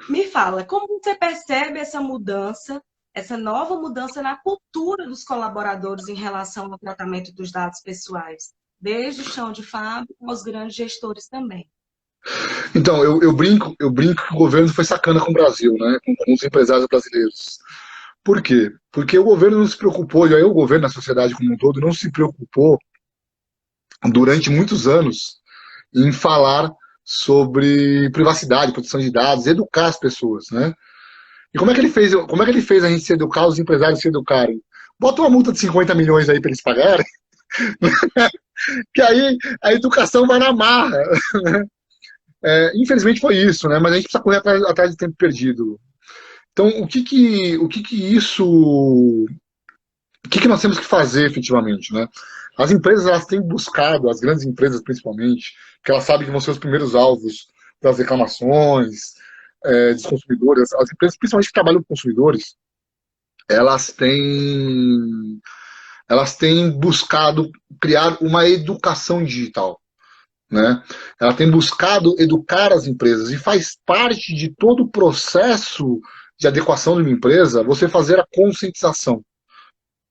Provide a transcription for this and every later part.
Me fala, como você percebe essa mudança, essa nova mudança na cultura dos colaboradores em relação ao tratamento dos dados pessoais, desde o chão de fábrica aos grandes gestores também? Então, eu brinco que o governo foi sacana com o Brasil, né? Com os empresários brasileiros. Por quê? Porque o governo não se preocupou, e aí o governo, a sociedade como um todo, não se preocupou durante muitos anos em falar sobre privacidade, proteção de dados, educar as pessoas, né? E como é que ele fez a gente se educar, os empresários se educarem? Bota uma multa de 50 milhões aí para eles pagarem, que aí a educação vai na marra. Infelizmente foi isso, né? Mas a gente precisa correr atrás de tempo perdido. Então, o que nós temos que fazer efetivamente, né? As empresas elas têm buscado, as grandes empresas principalmente, que elas sabem que vão ser os primeiros alvos das reclamações dos consumidores. As empresas, principalmente que trabalham com consumidores, elas têm, elas têm buscado criar uma educação digital. Né? Ela tem buscado educar as empresas e faz parte de todo o processo de adequação de uma empresa você fazer a conscientização.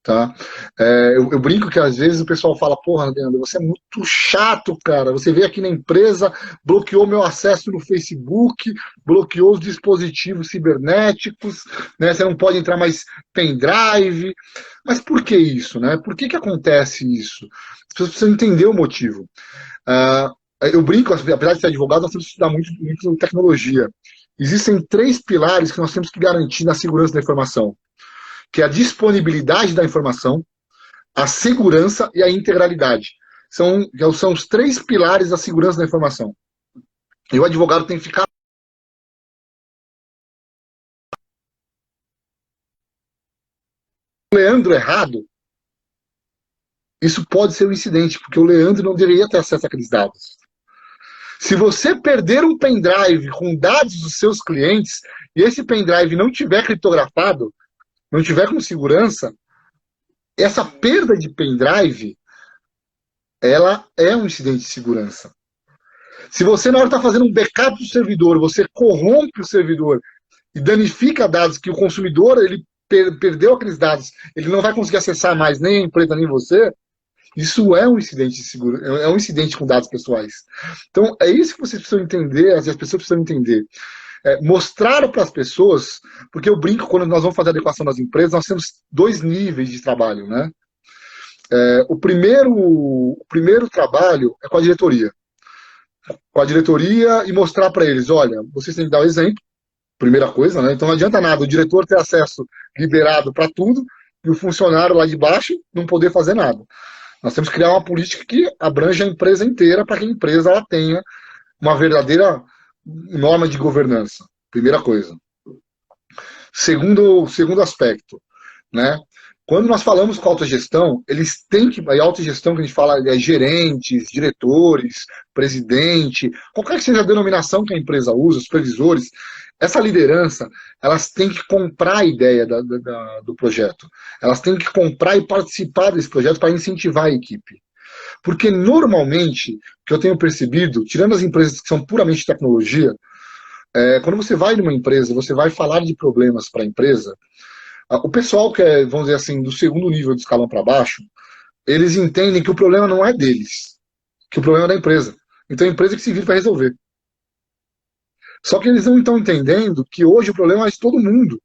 Tá? Eu brinco que às vezes o pessoal fala, porra, Leandro, você é muito chato, cara. Você veio aqui na empresa, bloqueou meu acesso no Facebook, bloqueou os dispositivos cibernéticos, né? Você não pode entrar mais pendrive. Mas por que isso, né? Por que acontece isso? As pessoas precisam entender o motivo. Eu brinco, apesar de ser advogado, nós temos que estudar muito tecnologia. Existem três pilares que nós temos que garantir na segurança da informação, que é a disponibilidade da informação, a segurança e a integralidade. São os três pilares da segurança da informação. E o advogado tem que ficar o Leandro errado. Isso pode ser um incidente, porque o Leandro não deveria ter acesso àqueles dados. Se você perder um pendrive com dados dos seus clientes e esse pendrive não tiver criptografado, não tiver com segurança, essa perda de pendrive, ela é um incidente de segurança. Se você, na hora de estar fazendo um backup do servidor, você corrompe o servidor e danifica dados que o consumidor ele perdeu aqueles dados, ele não vai conseguir acessar mais nem a empresa nem você, isso é um incidente de segurança, é um incidente com dados pessoais. Então, é isso que vocês precisam entender, as pessoas precisam entender. Mostrar para as pessoas, porque eu brinco, quando nós vamos fazer a adequação das empresas, nós temos dois níveis de trabalho, né? O primeiro trabalho é com a diretoria. Com a diretoria e mostrar para eles, olha, vocês têm que dar o exemplo, primeira coisa, né? Então não adianta nada o diretor ter acesso liberado para tudo e o funcionário lá de baixo não poder fazer nada. Nós temos que criar uma política que abranja a empresa inteira para que a empresa ela tenha uma verdadeira norma de governança. Primeira coisa. Segundo aspecto, né? Quando nós falamos com autogestão, eles têm que. A autogestão que a gente fala é gerentes, diretores, presidente, qualquer que seja a denominação que a empresa usa, supervisores, essa liderança, elas têm que comprar a ideia do projeto. Elas têm que comprar e participar desse projeto para incentivar a equipe. Porque normalmente, o que eu tenho percebido, tirando as empresas que são puramente tecnologia, quando você vai numa empresa, você vai falar de problemas para a empresa, o pessoal que é, vamos dizer assim, do segundo nível de escalão para baixo, eles entendem que o problema não é deles, que o problema é da empresa. Então a empresa que se vira para resolver. Só que eles não estão entendendo que hoje o problema é de todo mundo.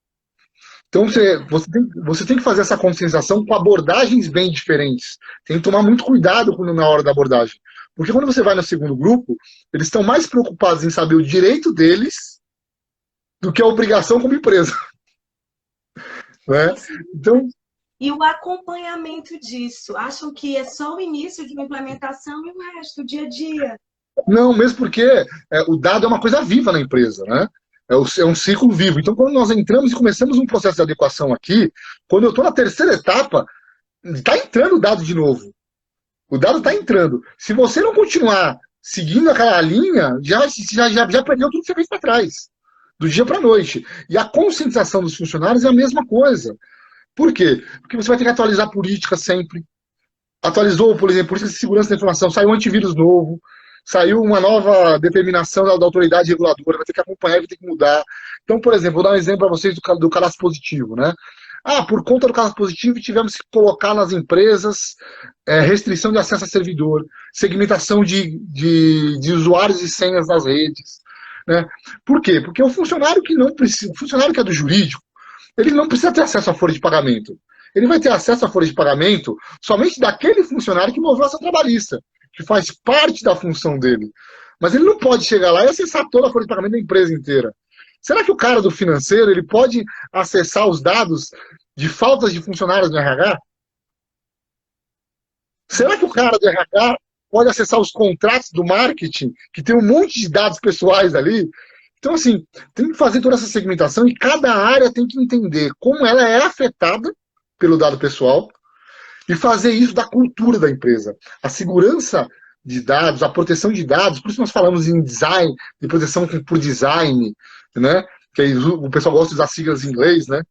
Então você tem que fazer essa conscientização com abordagens bem diferentes. Tem que tomar muito cuidado na hora da abordagem. Porque quando você vai no segundo grupo, eles estão mais preocupados em saber o direito deles do que a obrigação como empresa. Né? Isso. Então, E o acompanhamento disso? Acham que é só o início de uma implementação e o resto, o dia a dia? não, mesmo porque o dado é uma coisa viva na empresa, né? É um ciclo vivo. Então, quando nós entramos e começamos um processo de adequação aqui, quando eu estou na terceira etapa, está entrando o dado de novo. O dado está entrando. Se você não continuar seguindo aquela linha, já perdeu tudo que você fez para trás, do dia para a noite. E a conscientização dos funcionários é a mesma coisa. Por quê? Porque você vai ter que atualizar a política sempre. Atualizou, por exemplo, política de segurança da informação, saiu um antivírus novo. saiu uma nova determinação da autoridade reguladora, vai ter que acompanhar, vai ter que mudar. Então, por exemplo, vou dar um exemplo para vocês do cadastro positivo, né? Ah, por conta do cadastro positivo, tivemos que colocar nas empresas restrição de acesso a servidor, segmentação de usuários e senhas nas redes. Né? Por quê? Porque o funcionário que não precisa, o funcionário que é do jurídico, ele não precisa ter acesso à folha de pagamento. Ele vai ter acesso à folha de pagamento somente daquele funcionário que moveu essa trabalhista, que faz parte da função dele. Mas ele não pode chegar lá e acessar toda a folha de pagamento da empresa inteira. Será que o cara do financeiro ele pode acessar os dados de faltas de funcionários no RH? Será que o cara do RH pode acessar os contratos do marketing, que tem um monte de dados pessoais ali? Então, assim, tem que fazer toda essa segmentação e cada área tem que entender como ela é afetada pelo dado pessoal e fazer isso da cultura da empresa. A segurança de dados, a proteção de dados, por isso nós falamos em design, de proteção por design, né? Que aí o pessoal gosta de usar siglas em inglês, né?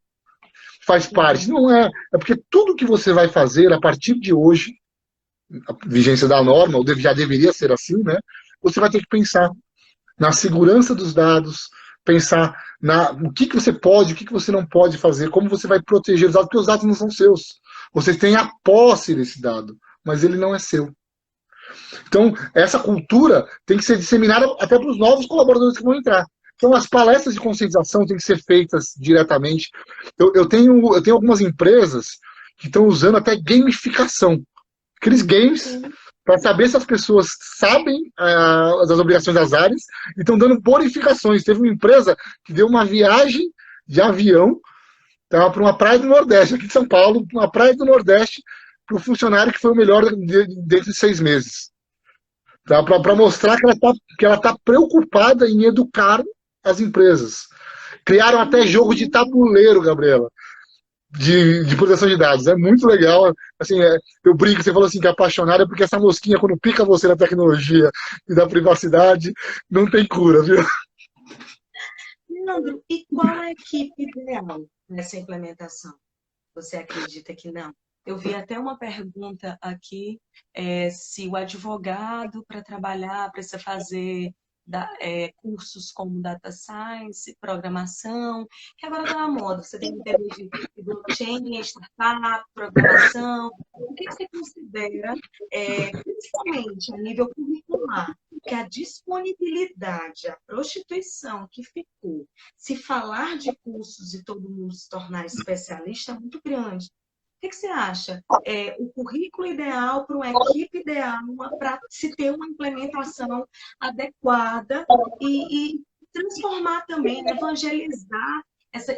Faz parte. Não é. É porque tudo que você vai fazer a partir de hoje, a vigência da norma, ou já deveria ser assim, né? Você vai ter que pensar na segurança dos dados, pensar o que você pode, o que você não pode fazer, como você vai proteger os dados, porque os dados não são seus. Você tem a posse desse dado, mas ele não é seu. Então, essa cultura tem que ser disseminada até para os novos colaboradores que vão entrar. Então, as palestras de conscientização têm que ser feitas diretamente. Eu tenho algumas empresas que estão usando até gamificação. Aqueles games para saber se as pessoas sabem as obrigações das áreas e estão dando bonificações. Teve uma empresa que deu uma viagem de avião para uma praia do Nordeste, aqui de São Paulo, uma praia do Nordeste, para o funcionário que foi o melhor dentro de 6 meses. Tá? Para mostrar que ela tá preocupada em educar as empresas. Criaram até jogo de tabuleiro, Gabriela, de proteção de dados. É muito legal. Assim, eu brinco, você falou assim que é apaixonada porque essa mosquinha, quando pica você na tecnologia e da privacidade, não tem cura, viu? Leandro, e qual a equipe ideal nessa implementação? Você acredita que não? Eu vi até uma pergunta aqui, se o advogado, para trabalhar, precisa fazer cursos como Data Science, programação, que agora está na moda. Você tem que ter de blockchain, startup, programação. O que você considera, principalmente a nível curricular, que a disponibilidade, a prostituição que ficou, se falar de cursos e todo mundo se tornar especialista, é muito grande. O que você acha? O currículo ideal para uma equipe ideal para se ter uma implementação adequada e transformar também, evangelizar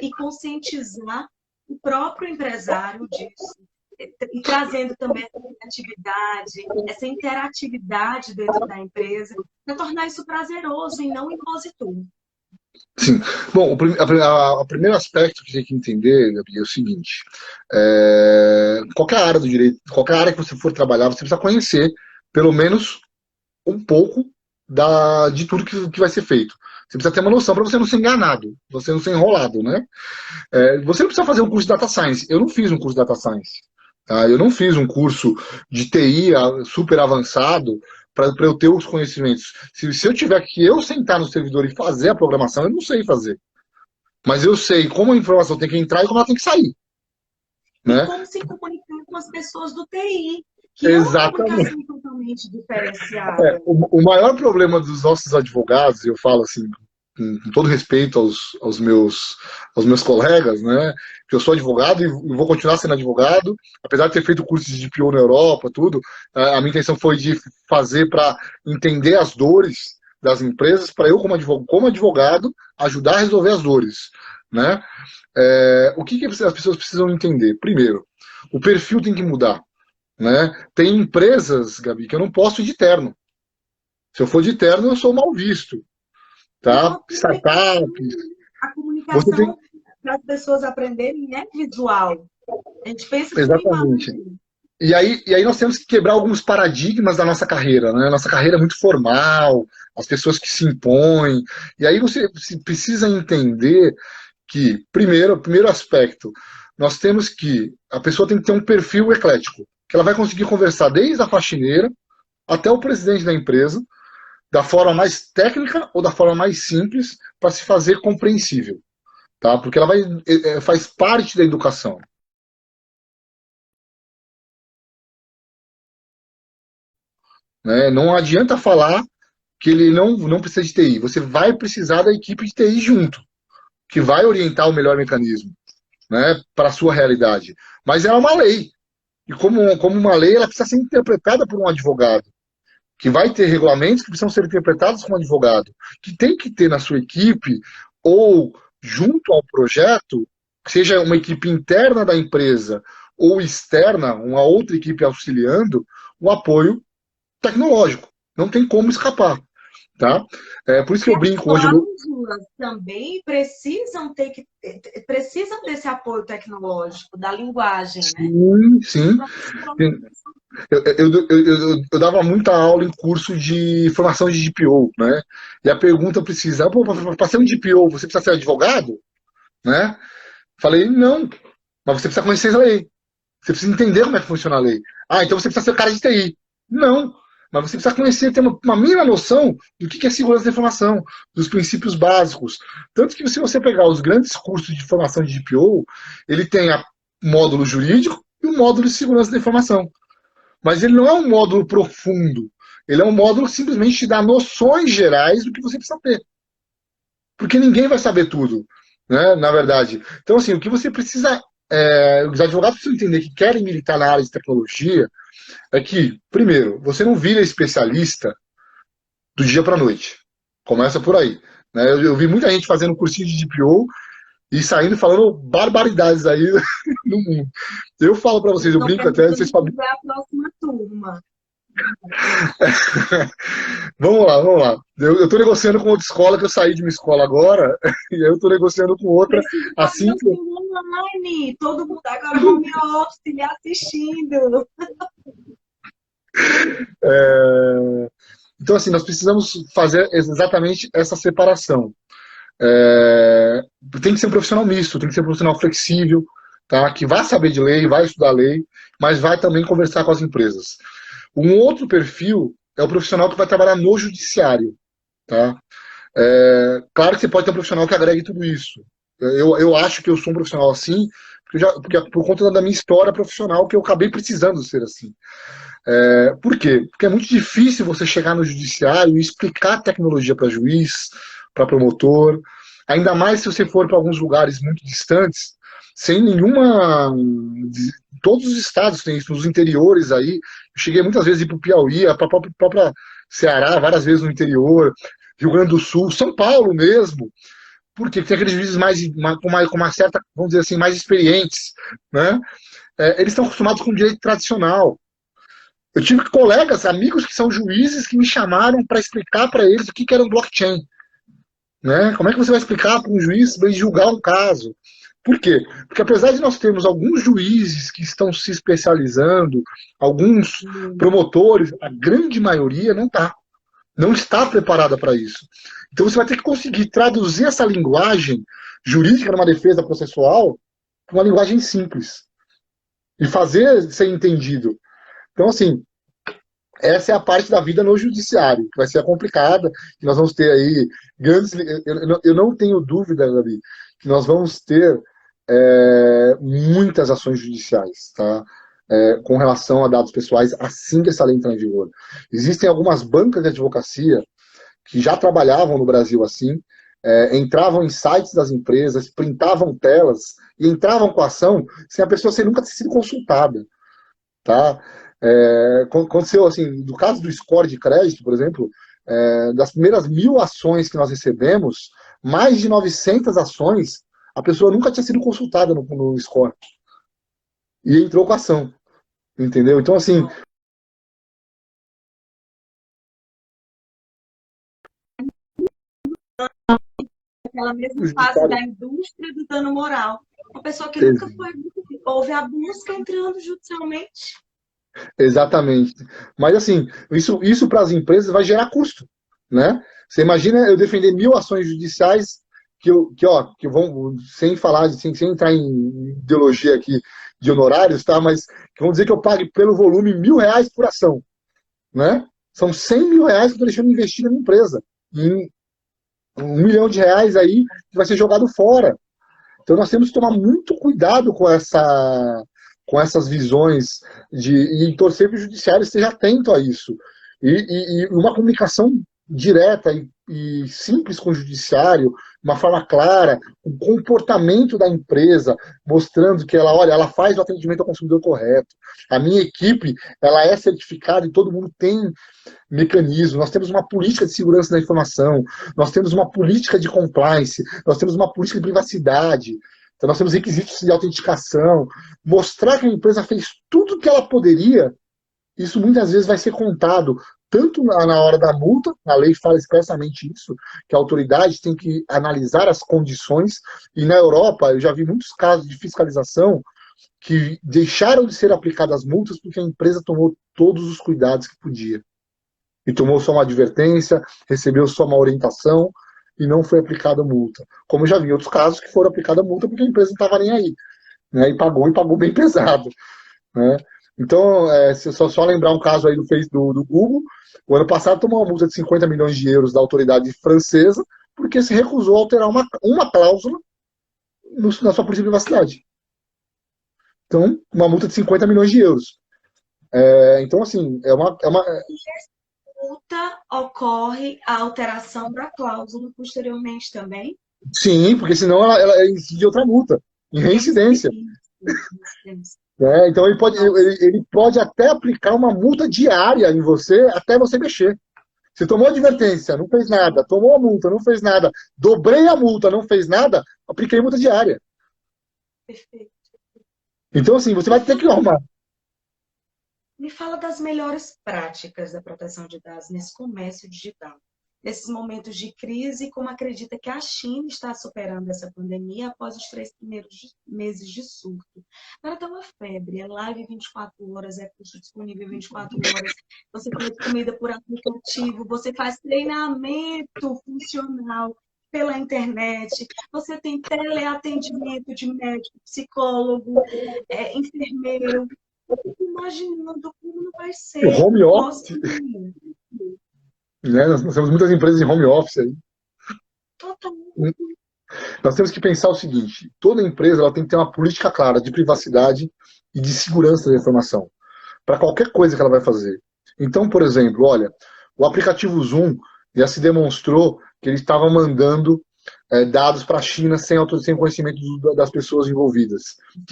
e conscientizar o próprio empresário disso. E trazendo também essa criatividade, essa interatividade dentro da empresa, para tornar isso prazeroso e não impositor. Sim. Bom, o primeiro aspecto que você tem que entender, Gabi, é o seguinte: qualquer área do direito, qualquer área que você for trabalhar, você precisa conhecer pelo menos um pouco de tudo que vai ser feito. Você precisa ter uma noção para você não ser enganado, você não ser enrolado, né? Você não precisa fazer um curso de Data Science. Eu não fiz um curso de Data Science. Tá? Eu não fiz um curso de TI super avançado para eu ter os conhecimentos. Se eu tiver que sentar no servidor e fazer a programação, eu não sei fazer. Mas eu sei como a informação tem que entrar e como ela tem que sair. Né? E como se comunicar com as pessoas do TI, que Exatamente. é uma comunicação totalmente diferenciada. O maior problema dos nossos advogados, eu falo assim, com todo respeito aos meus colegas, né? Que eu sou advogado e vou continuar sendo advogado, apesar de ter feito cursos de DPO na Europa, tudo. A minha intenção foi de fazer para entender as dores das empresas, para eu, como advogado, ajudar a resolver as dores, né? O que as pessoas precisam entender? Primeiro, o perfil tem que mudar, né? Tem empresas, Gabi, que eu não posso ir de terno. Se eu for de terno, eu sou mal visto. Tá? Startups. A comunicação para as pessoas aprenderem é visual. A gente pensa que exatamente. E aí nós temos que quebrar alguns paradigmas da nossa carreira, né? Nossa carreira é muito formal, as pessoas que se impõem. E aí você precisa entender que, primeiro aspecto, nós temos que, a pessoa tem que ter um perfil eclético, que ela vai conseguir conversar desde a faxineira até o presidente da empresa, da forma mais técnica ou da forma mais simples para se fazer compreensível, tá? Porque ela faz parte da educação. Né? Não adianta falar que ele não precisa de TI. Você vai precisar da equipe de TI junto, que vai orientar o melhor mecanismo, né, para a sua realidade. Mas é uma lei. E como uma lei, ela precisa ser interpretada por um advogado, que vai ter regulamentos que precisam ser interpretados com um advogado, que tem que ter na sua equipe, ou junto ao projeto, seja uma equipe interna da empresa ou externa, uma outra equipe auxiliando, o apoio tecnológico. Não tem como escapar. Tá? Por isso que E eu as brinco hoje. cláusulas também precisam desse apoio tecnológico, da linguagem, né? Sim, sim. Eu dava muita aula em curso de formação de DPO, né? E a pergunta precisa, para ser um DPO, você precisa ser advogado? Né? Falei, não, mas você precisa conhecer a lei. Você precisa entender como é que funciona a lei. Ah, então você precisa ser cara de TI. Não, mas você precisa conhecer, ter uma mínima noção do que é segurança da informação, dos princípios básicos. Tanto que se você pegar os grandes cursos de formação de DPO, ele tem o módulo jurídico e o módulo de segurança da informação. Mas ele não é um módulo profundo. Ele é um módulo que simplesmente te dá noções gerais do que você precisa ter. Porque ninguém vai saber tudo, né, na verdade. Então, assim, o que você precisa... os advogados precisam entender que querem militar na área de tecnologia é que, primeiro, você não vira especialista do dia para a noite. Começa por aí. Né? Eu vi muita gente fazendo cursinho de DPO e saindo falando barbaridades aí no mundo. Eu falo para vocês, eu Estou brinco até, vocês perguntando falam... qual é a próxima turma. Vamos lá, vamos lá. Eu estou negociando com outra escola, que eu saí de uma escola agora, e aí eu estou negociando com outra, Preciso fazer assim o que eu... filme online. Todo mundo agora home office, me assistindo. é... Então, assim, nós precisamos fazer exatamente essa separação. Tem que ser um profissional misto, tem que ser um profissional flexível, tá? Que vai saber de lei, vai estudar lei, mas vai também conversar com as empresas. Um outro perfil é o profissional que vai trabalhar no judiciário, tá? Claro que você pode ter um profissional que agregue tudo isso. Eu acho que eu sou um profissional assim, porque por conta da minha história profissional, que eu acabei precisando ser assim. Por quê? Porque é muito difícil você chegar no judiciário e explicar tecnologia para juiz, para promotor, ainda mais se você for para alguns lugares muito distantes, sem nenhuma... Todos os estados têm isso, nos interiores aí. Eu cheguei muitas vezes para o Piauí, para a própria Ceará, várias vezes no interior, Rio Grande do Sul, São Paulo mesmo. Por quê? Porque tem aqueles juízes com uma certa, vamos dizer assim, mais experientes, né? Eles estão acostumados com o direito tradicional. Eu tive colegas, amigos que são juízes que me chamaram para explicar para eles o que era um blockchain. Né? Como é que você vai explicar para um juiz para julgar um caso? Por quê? Porque apesar de nós termos alguns juízes que estão se especializando, alguns promotores, a grande maioria não está preparada para isso. Então você vai ter que conseguir traduzir essa linguagem jurídica numa defesa processual para uma linguagem simples e fazer ser entendido. Então, assim, essa é a parte da vida no judiciário, que vai ser complicada, que nós vamos ter aí grandes... Eu não tenho dúvida, Gabi, que nós vamos ter muitas ações judiciais, tá? Com relação a dados pessoais, assim que essa lei entrar em vigor. Existem algumas bancas de advocacia que já trabalhavam no Brasil assim, entravam em sites das empresas, printavam telas e entravam com a ação sem a pessoa nunca ter sido consultada, tá? Aconteceu assim, no caso do score de crédito, por exemplo, das primeiras 1.000 ações que nós recebemos, mais de 900 ações, a pessoa nunca tinha sido consultada no score. E entrou com a ação, entendeu? Então, assim... Aquela mesma fase da indústria do dano moral. Uma pessoa que nunca houve a busca entrando judicialmente. Exatamente. Mas, assim, isso para as empresas vai gerar custo, né? Você imagina eu defender 1.000 ações judiciais que vão, sem falar, sem entrar em ideologia aqui de honorários, tá? Mas que vão dizer que eu pague pelo volume R$ 1.000 por ação, né? São 100 mil reais que eu estou deixando de investir na minha empresa. E R$ 1 milhão aí que vai ser jogado fora. Então nós temos que tomar muito cuidado com essas visões e torcer que o judiciário esteja atento a isso. E uma comunicação direta e simples com o judiciário, uma forma clara, o comportamento da empresa, mostrando que ela, olha, ela faz o atendimento ao consumidor correto. A minha equipe, ela é certificada e todo mundo tem mecanismo. Nós temos uma política de segurança da informação, nós temos uma política de compliance, nós temos uma política de privacidade. Então, nós temos requisitos de autenticação. Mostrar que a empresa fez tudo o que ela poderia, isso muitas vezes vai ser contado tanto na hora da multa, a lei fala expressamente isso, que a autoridade tem que analisar as condições, e na Europa eu já vi muitos casos de fiscalização que deixaram de ser aplicadas multas porque a empresa tomou todos os cuidados que podia. E tomou só uma advertência, recebeu só uma orientação e não foi aplicada multa. Como eu já vi outros casos que foram aplicada multa porque a empresa não estava nem aí, né? E pagou bem pesado, né? Então, se só lembrar um caso aí do Google, o ano passado tomou uma multa de 50 milhões de euros da autoridade francesa porque se recusou a alterar uma cláusula na sua política de privacidade. Então, uma multa de 50 milhões de euros. Então, assim, multa ocorre a alteração da cláusula posteriormente também? Sim, porque senão ela incide outra multa, em reincidência. Então ele pode até aplicar uma multa diária em você até você mexer. Você tomou advertência, não fez nada. Tomou a multa, não fez nada. Dobrei a multa, não fez nada. Apliquei multa diária. Perfeito. Então, assim, você vai ter que arrumar. Me fala das melhores práticas da proteção de dados nesse comércio digital. Nesses momentos de crise, como acredita que a China está superando essa pandemia após os 3 primeiros meses de surto? Agora está uma febre, é live 24 horas, é curso disponível 24 horas, você pede comida por aplicativo, você faz treinamento funcional pela internet, você tem teleatendimento de médico, psicólogo, enfermeiro. Eu fico imaginando como não vai ser. O home office. Né? Nós temos muitas empresas em home office aí. Totalmente. Nós temos que pensar o seguinte: toda empresa ela tem que ter uma política clara de privacidade e de segurança da informação para qualquer coisa que ela vai fazer. Então, por exemplo, olha, o aplicativo Zoom já se demonstrou que ele estava mandando dados para a China sem conhecimento das pessoas envolvidas. O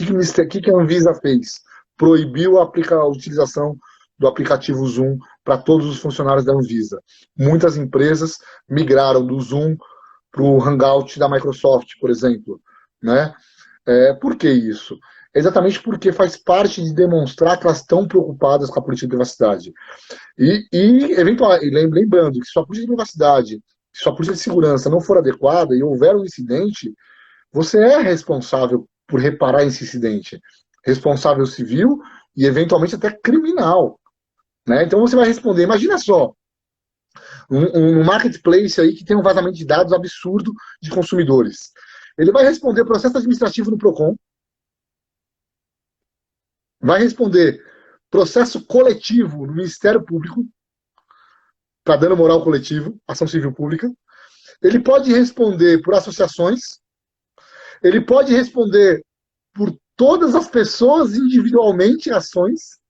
que a Anvisa fez? Proibiu a utilização do aplicativo Zoom para todos os funcionários da Anvisa. Muitas empresas migraram do Zoom para o Hangout da Microsoft, por exemplo. Né? Por que isso? Exatamente porque faz parte de demonstrar que elas estão preocupadas com a política de privacidade. Lembrando que se sua política de privacidade, se sua política de segurança não for adequada e houver um incidente, você é responsável por reparar esse incidente. Responsável civil e, eventualmente, até criminal. Né? Então você vai responder, imagina só, um marketplace aí que tem um vazamento de dados absurdo de consumidores. Ele vai responder processo administrativo no PROCON, vai responder processo coletivo no Ministério Público, para dano moral coletivo, ação civil pública. Ele pode responder por associações, ele pode responder por todas as pessoas individualmente em ações.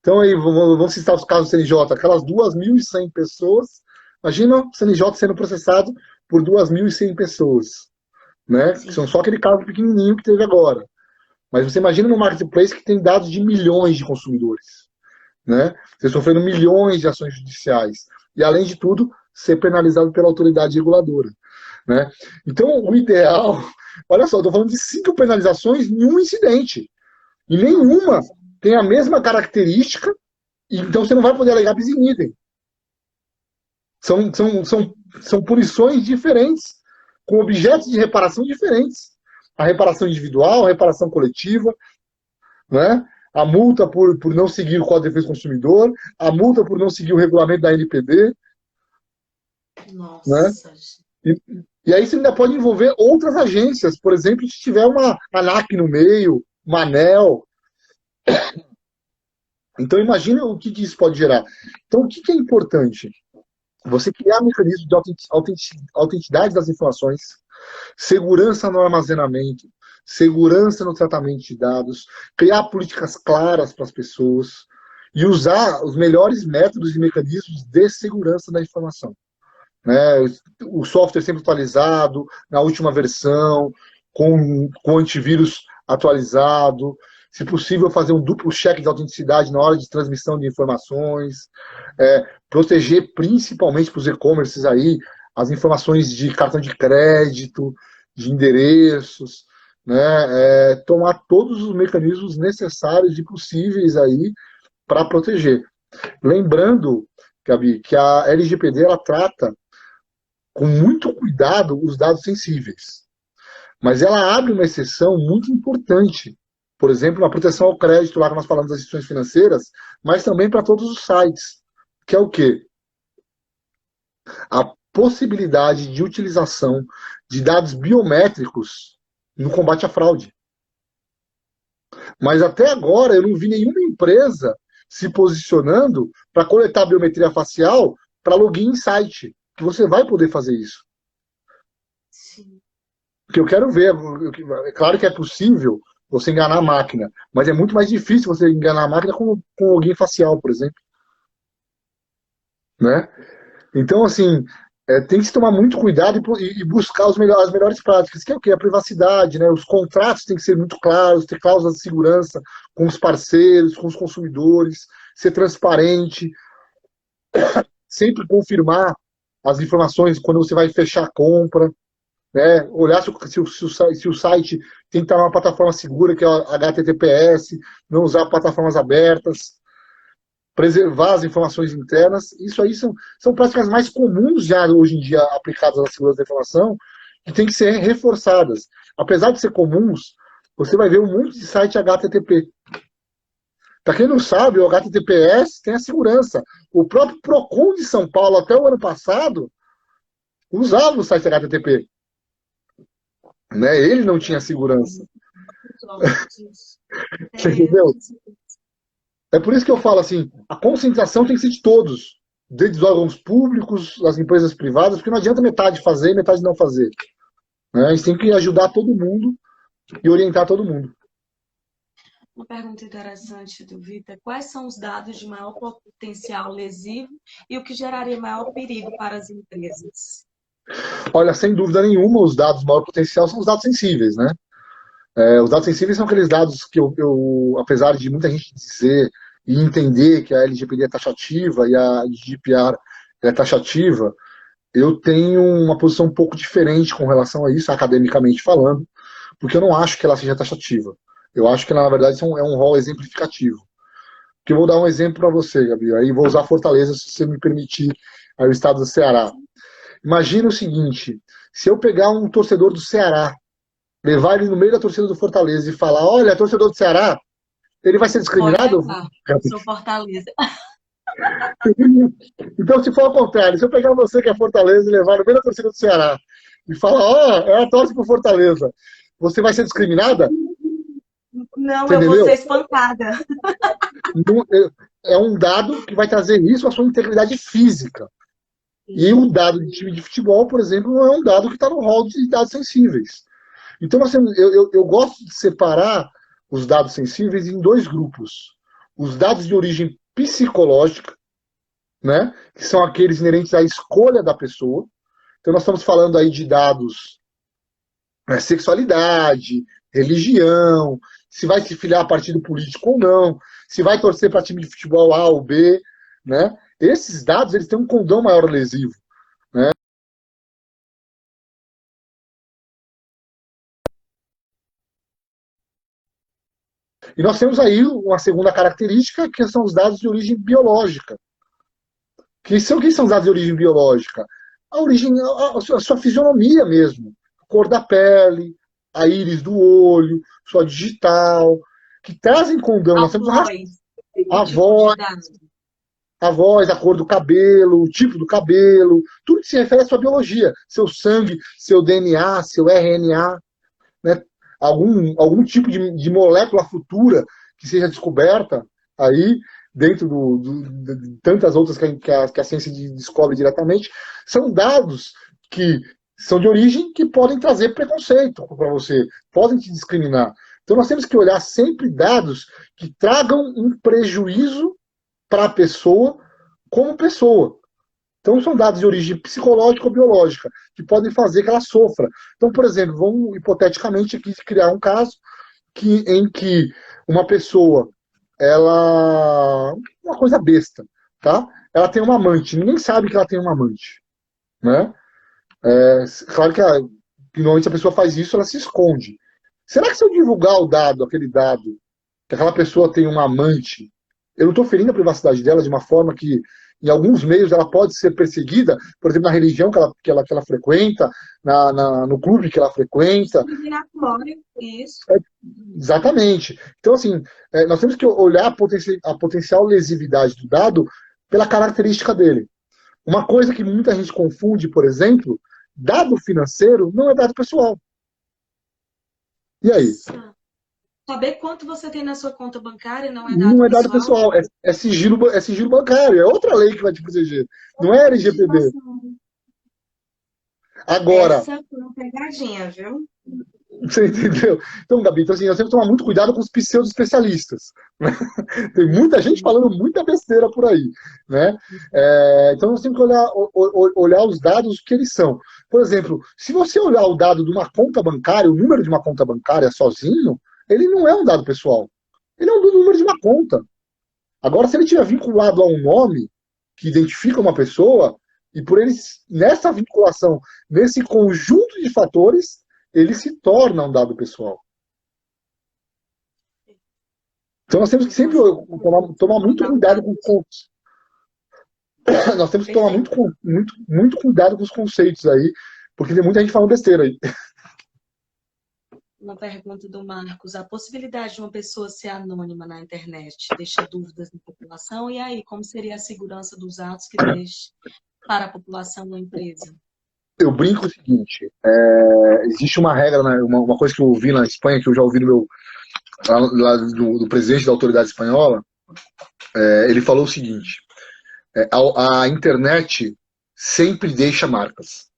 Então, aí, vamos citar os casos do CNJ, aquelas 2.100 pessoas. Imagina o CNJ sendo processado por 2.100 pessoas, né? Que são só aquele caso pequenininho que teve agora. Mas você imagina no marketplace que tem dados de milhões de consumidores, né? Você sofrendo milhões de ações judiciais. E, além de tudo, ser penalizado pela autoridade reguladora, né? Então, o ideal... Olha só, eu estou falando de 5 penalizações em um incidente. E nenhuma tem a mesma característica, então você não vai poder alegar bis in idem. São punições diferentes, com objetos de reparação diferentes. A reparação individual, a reparação coletiva, né? A multa por não seguir o Código de Defesa do Consumidor, a multa por não seguir o regulamento da NPD. Nossa. Né? E aí você ainda pode envolver outras agências, por exemplo, se tiver uma ANAC no meio, uma ANEEL. Então, imagina o que isso pode gerar. Então, o que é importante? Você criar mecanismos de autenticidade das informações, segurança no armazenamento, segurança no tratamento de dados, criar políticas claras para as pessoas e usar os melhores métodos e mecanismos de segurança da informação. Né? O software sempre atualizado, na última versão, com antivírus atualizado, se possível fazer um duplo check de autenticidade na hora de transmissão de informações, proteger principalmente para os e-commerces aí as informações de cartão de crédito, de endereços, né? Tomar todos os mecanismos necessários e possíveis aí para proteger. Lembrando, Gabi, que a LGPD ela trata com muito cuidado os dados sensíveis. Mas ela abre uma exceção muito importante, por exemplo, na proteção ao crédito, lá que nós falamos das instituições financeiras, mas também para todos os sites, que é o quê? A possibilidade de utilização de dados biométricos no combate à fraude. Mas até agora eu não vi nenhuma empresa se posicionando para coletar biometria facial para login em site, que você vai poder fazer isso. Sim. Porque eu quero ver, é claro que é possível você enganar a máquina, mas é muito mais difícil você enganar a máquina com login facial, por exemplo. Né? Então, assim, tem que se tomar muito cuidado e buscar as melhores práticas, que é o quê? A privacidade, né? Os contratos têm que ser muito claros, ter cláusulas de segurança com os parceiros, com os consumidores, ser transparente, sempre confirmar as informações quando você vai fechar a compra, né? Olhar se o site tem que estar numa plataforma segura, que é o HTTPS, não usar plataformas abertas, preservar as informações internas. Isso aí são práticas mais comuns já hoje em dia aplicadas na segurança da informação, que tem que ser reforçadas. Apesar de ser comuns, você vai ver um monte de site HTTP. Para quem não sabe, o HTTPS tem a segurança. O próprio Procon de São Paulo, até o ano passado, usava o site HTTP. Né? Ele não tinha segurança. Entendeu? É por isso que eu falo assim, a concentração tem que ser de todos, desde os órgãos públicos, das empresas privadas, porque não adianta metade fazer e metade não fazer. Né? A gente tem que ajudar todo mundo e orientar todo mundo. Uma pergunta interessante do Vitor: quais são os dados de maior potencial lesivo e o que geraria maior perigo para as empresas? Olha, sem dúvida nenhuma, os dados de maior potencial são os dados sensíveis, né? Os dados sensíveis são aqueles dados que apesar de muita gente dizer e entender que a LGPD é taxativa e a GDPR é taxativa, eu tenho uma posição um pouco diferente com relação a isso, academicamente falando, porque eu não acho que ela seja taxativa. Eu acho que, na verdade, é um rol exemplificativo. Que eu vou dar um exemplo para você, Gabi, aí vou usar Fortaleza, se você me permitir, aí o estado do Ceará. Imagina o seguinte, se eu pegar um torcedor do Ceará, levar ele no meio da torcida do Fortaleza e falar, olha, torcedor do Ceará, ele vai ser Pode discriminado? levar, sou Fortaleza. Então, se for ao contrário, se eu pegar você que é Fortaleza e levar no meio da torcida do Ceará e falar, ó, ela torce pro Fortaleza, você vai ser discriminada? Não, Você eu vou entendeu? ser espancada. É um dado que vai trazer risco à sua integridade física. E o dado de time de futebol, por exemplo, não é um dado que está no rol de dados sensíveis. Então, eu gosto de separar os dados sensíveis em dois grupos. Os dados de origem psicológica, né, que são aqueles inerentes à escolha da pessoa. Então, nós estamos falando aí de dados, sexualidade, religião, se vai se filiar a partido político ou não, se vai torcer para time de futebol A ou B, né? Esses dados eles têm um condão maior lesivo. Né? E nós temos aí uma segunda característica, que são os dados de origem biológica. Que são os dados de origem biológica? A sua fisionomia mesmo. A cor da pele, a íris do olho, sua digital, que trazem condão. Nós temos a voz, a cor do cabelo, o tipo do cabelo, tudo que se refere à sua biologia. Seu sangue, seu DNA, seu RNA, né? Algum tipo de molécula futura que seja descoberta aí, dentro de tantas outras que a ciência descobre diretamente, são dados que são de origem que podem trazer preconceito para você, podem te discriminar. Então nós temos que olhar sempre dados que tragam um prejuízo para a pessoa como pessoa. Então são dados de origem psicológica ou biológica, que podem fazer que ela sofra. Então, por exemplo, vamos hipoteticamente aqui criar um caso em que uma pessoa, ela, uma coisa besta, tá? Ela tem uma amante, ninguém sabe que ela tem uma amante, né? Claro que normalmente a pessoa faz isso, ela se esconde. Será que se eu divulgar o dado, aquele dado, que aquela pessoa tem uma amante, eu não estou ferindo a privacidade dela de uma forma que, em alguns meios, ela pode ser perseguida, por exemplo, na religião que ela frequenta, no clube que ela frequenta. Isso. Exatamente. Então, assim, nós temos que olhar a potencial lesividade do dado pela característica dele. Uma coisa que muita gente confunde, por exemplo, dado financeiro não é dado pessoal. E aí? Saber quanto você tem na sua conta bancária não é dado Não é dado pessoal? pessoal, é sigilo bancário, é outra lei que vai te proteger. Não é LGPD. Agora. Essa foi uma pegadinha, viu? Você entendeu? Então, Gabi, então, assim, nós temos que tomar muito cuidado com os pseudo-especialistas. Né? Tem muita gente falando muita besteira por aí. Né? Então, nós temos que olhar os dados que eles são. Por exemplo, se você olhar o dado de uma conta bancária, o número de uma conta bancária sozinho, ele não é um dado pessoal. Ele é um número de uma conta. Agora, se ele estiver vinculado a um nome que identifica uma pessoa, e por eles, nessa vinculação, nesse conjunto de fatores, ele se torna um dado pessoal. Então nós temos que sempre tomar muito cuidado com nós temos que tomar muito cuidado com os conceitos aí, porque tem muita gente falando besteira aí. Uma pergunta do Marcos. A possibilidade de uma pessoa ser anônima na internet deixa dúvidas na população? E aí, como seria a segurança dos atos que deixe para a população ou empresa? Eu brinco o seguinte, existe uma regra, né, uma coisa que eu ouvi na Espanha, que eu já ouvi lá do presidente da autoridade espanhola, ele falou o seguinte, a internet sempre deixa marcas.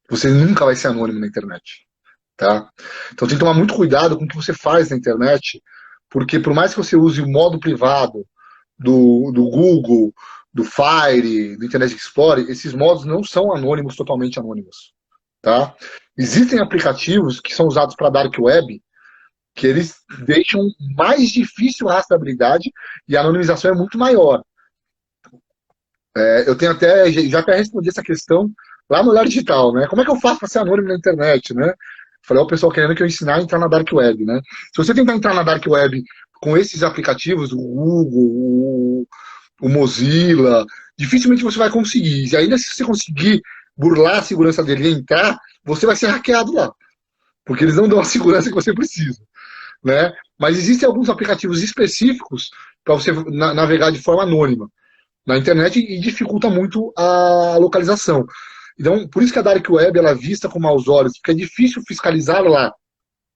Você nunca vai ser anônimo na internet. Tá? Então tem que tomar muito cuidado com o que você faz na internet, porque por mais que você use o modo privado do Google, do Fire, do Internet Explorer, esses modos não são anônimos, totalmente anônimos. Tá? Existem aplicativos que são usados para Dark Web, que eles deixam mais difícil a rastreabilidade e a anonimização é muito maior. Eu tenho já até respondi essa questão lá no Olhar Digital, né? Como é que eu faço para ser anônimo na internet, né? Falei ao pessoal querendo que eu ensinar a entrar na Dark Web, né? Se você tentar entrar na Dark Web com esses aplicativos, o Google, o Mozilla, dificilmente você vai conseguir. E ainda se você conseguir burlar a segurança dele e entrar, você vai ser hackeado lá. Porque eles não dão a segurança que você precisa. Né? Mas existem alguns aplicativos específicos para você navegar de forma anônima na internet e dificulta muito a localização. Então, por isso que a Dark Web ela é vista com maus olhos, porque é difícil fiscalizar lá.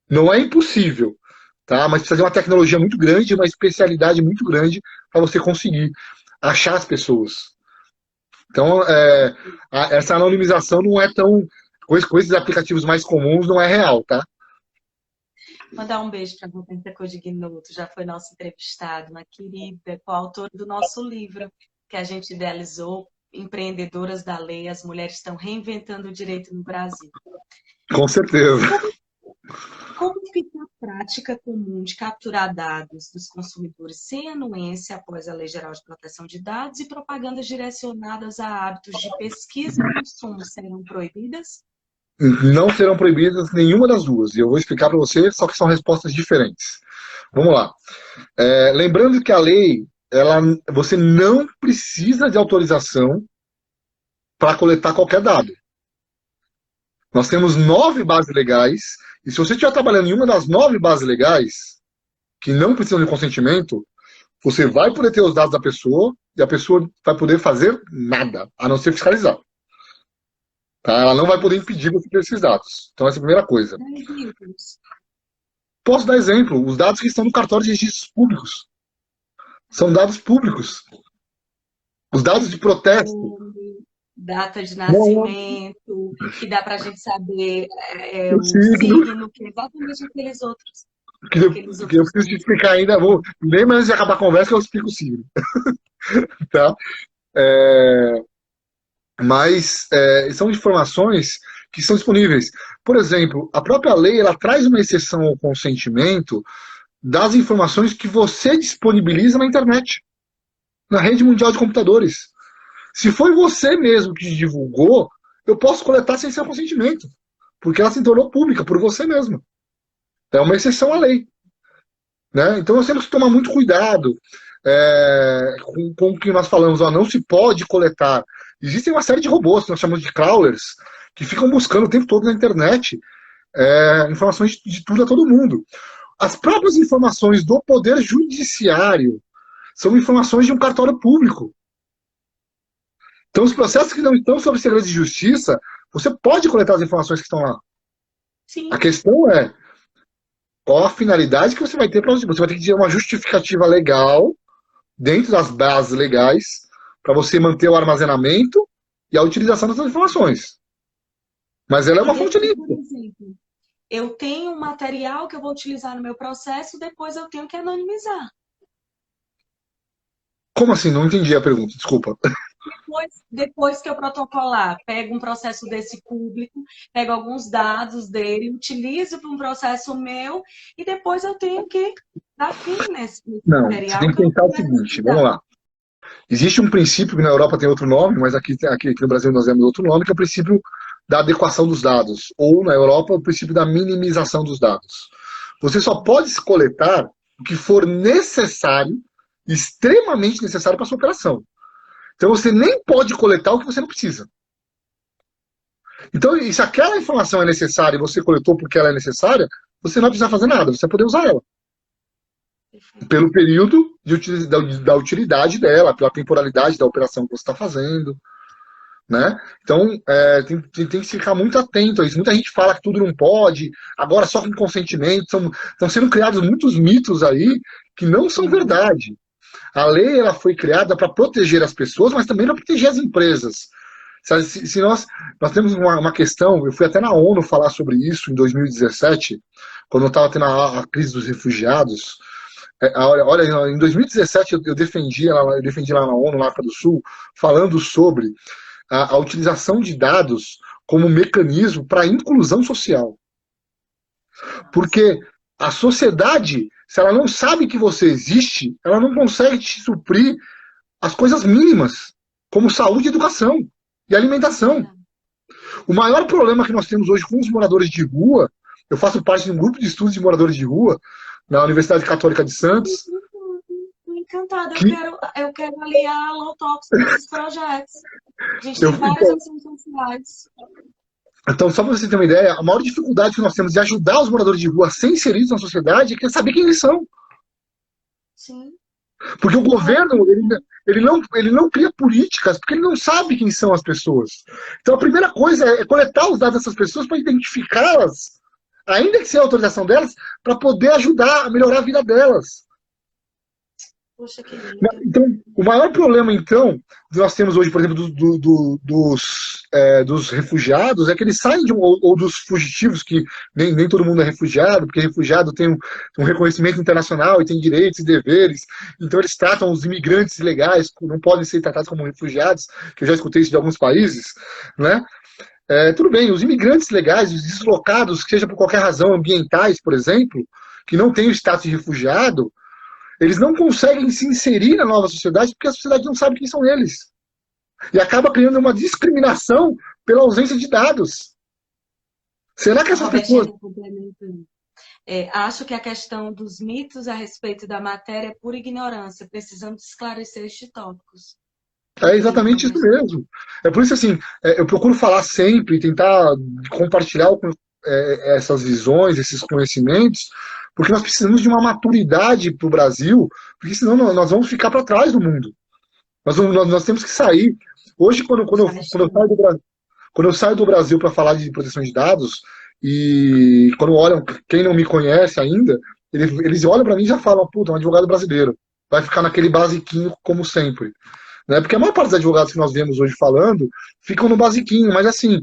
Não é impossível, tá? Mas precisa de uma tecnologia muito grande, uma especialidade muito grande para você conseguir achar as pessoas. Então, essa anonimização não é tão... Com esses aplicativos mais comuns, não é real, tá? Mandar um beijo para a Roberta Codignuto, já foi nossa entrevistada, uma querida, coautora do nosso livro que a gente idealizou, Empreendedoras da Lei, as mulheres estão reinventando o direito no Brasil. Com certeza. Como fica a prática comum de capturar dados dos consumidores sem anuência após a Lei Geral de Proteção de Dados e propagandas direcionadas a hábitos de pesquisa e consumo serão proibidas? Não serão proibidas nenhuma das duas. E eu vou explicar para você, só que são respostas diferentes. Vamos lá. Lembrando que a lei, você não precisa de autorização para coletar qualquer dado. Nós temos 9 bases legais, e se você estiver trabalhando em uma das 9 bases legais, que não precisam de consentimento, você vai poder ter os dados da pessoa, e a pessoa vai poder fazer nada, a não ser fiscalizar. Tá? Ela não vai poder impedir você ter esses dados. Então essa é a primeira coisa. Posso dar exemplo, os dados que estão no cartório de registros públicos. São dados públicos. Os dados de protesto. Nome, data de Não, nascimento, que dá para a gente saber o o signo, signo, que é exatamente que eu aqueles outros preciso te dados. explicar ainda, nem mais de acabar a conversa que eu explico o signo, tá? É, mas são informações que são disponíveis. Por exemplo, a própria lei ela traz uma exceção ao consentimento das informações que você disponibiliza na internet, na rede mundial de computadores. Se foi você mesmo que divulgou, eu posso coletar sem seu consentimento, porque ela se tornou pública por você mesmo. É uma exceção à lei. Né? Então nós temos que tomar muito cuidado com o que nós falamos. Ó, não se pode coletar. Existem uma série de robôs que nós chamamos de crawlers, que ficam buscando o tempo todo na internet informações de tudo a todo mundo. As próprias informações do Poder Judiciário são informações de um cartório público. Então, os processos que não estão sob segredo de justiça, você pode coletar as informações que estão lá. A Sim, questão é qual a finalidade que você vai ter para você. Você vai ter que ter uma justificativa legal, dentro das bases legais, para você manter o armazenamento e a utilização dessas informações. Mas ela é e uma fonte desde, por limpa. exemplo, eu tenho um material que eu vou utilizar no meu processo, depois eu tenho que anonimizar. Como assim? Não entendi a pergunta, desculpa. Depois que eu protocolar, pego um processo desse público, pego alguns dados dele, utilizo para um processo meu e depois eu tenho que dar fim nesse Não, você material tem que que eu não pensar o puder seguinte, vamos utilizar. lá. Existe um princípio que na Europa tem outro nome, mas aqui no Brasil nós temos outro nome, que é o princípio da adequação dos dados, ou na Europa o princípio da minimização dos dados. Você só pode se coletar o que for necessário, extremamente necessário para a sua operação. Então você nem pode coletar o que você não precisa. Então, e se aquela informação é necessária e você coletou porque ela é necessária, você não vai precisar fazer nada, você vai poder usar ela. Pelo período da utilidade dela, pela temporalidade da operação que você está fazendo. Né? Então, tem que ficar muito atento a isso. Muita gente fala que tudo não pode, agora só com consentimento. Estão sendo criados muitos mitos aí que não são verdade. A lei ela foi criada para proteger as pessoas, mas também para proteger as empresas. Se nós temos uma questão, eu fui até na ONU falar sobre isso em 2017, quando eu estava tendo a crise dos refugiados. Olha, em 2017 eu defendi lá na ONU, na África do Sul, falando sobre a utilização de dados como mecanismo para a inclusão social. Porque a sociedade, se ela não sabe que você existe, ela não consegue te suprir as coisas mínimas, como saúde, educação e alimentação. O maior problema que nós temos hoje com os moradores de rua, eu faço parte de um grupo de estudos de moradores de rua na Universidade Católica de Santos. Estou encantada, Que eu quero aliar a Low Talks nesses projetos. A gente eu, tem várias ações sociais. então, só para você ter uma ideia, a maior dificuldade que nós temos de ajudar os moradores de rua a serem inseridos na sociedade é saber quem eles são. Sim. Porque o governo, ele não cria políticas, porque ele não sabe quem são as pessoas. Então, a primeira coisa é coletar os dados dessas pessoas para identificá-las, ainda que sem a autorização delas, para poder ajudar a melhorar a vida delas. Poxa, que lindo. Então, o maior problema, então, que nós temos hoje, por exemplo, dos refugiados, é que eles saem ou dos fugitivos, que nem todo mundo é refugiado, porque refugiado tem um reconhecimento internacional e tem direitos e deveres, então eles tratam os imigrantes ilegais, não podem ser tratados como refugiados, que eu já escutei isso de alguns países, né? Tudo bem, os imigrantes legais, os deslocados, seja por qualquer razão, ambientais, por exemplo, que não têm o status de refugiado, eles não conseguem se inserir na nova sociedade porque a sociedade não sabe quem são eles. E acaba criando uma discriminação pela ausência de dados. Será que A essas Robertinha pessoas. está complementando. Acho que a questão dos mitos a respeito da matéria é pura ignorância. Precisamos esclarecer estes tópicos. É Incrível, exatamente isso Robertinha. mesmo. É por isso assim, eu procuro falar sempre, tentar compartilhar essas visões, esses conhecimentos, porque nós precisamos de uma maturidade para o Brasil, porque senão nós vamos ficar para trás do mundo. Nós temos que sair. Hoje, quando eu saio do Brasil para falar de proteção de dados, e quando olham, quem não me conhece ainda, eles olham para mim e já falam, puta, um advogado brasileiro. vai ficar naquele basiquinho como sempre. Né? Porque a maior parte dos advogados que nós vemos hoje falando ficam no basiquinho, mas assim,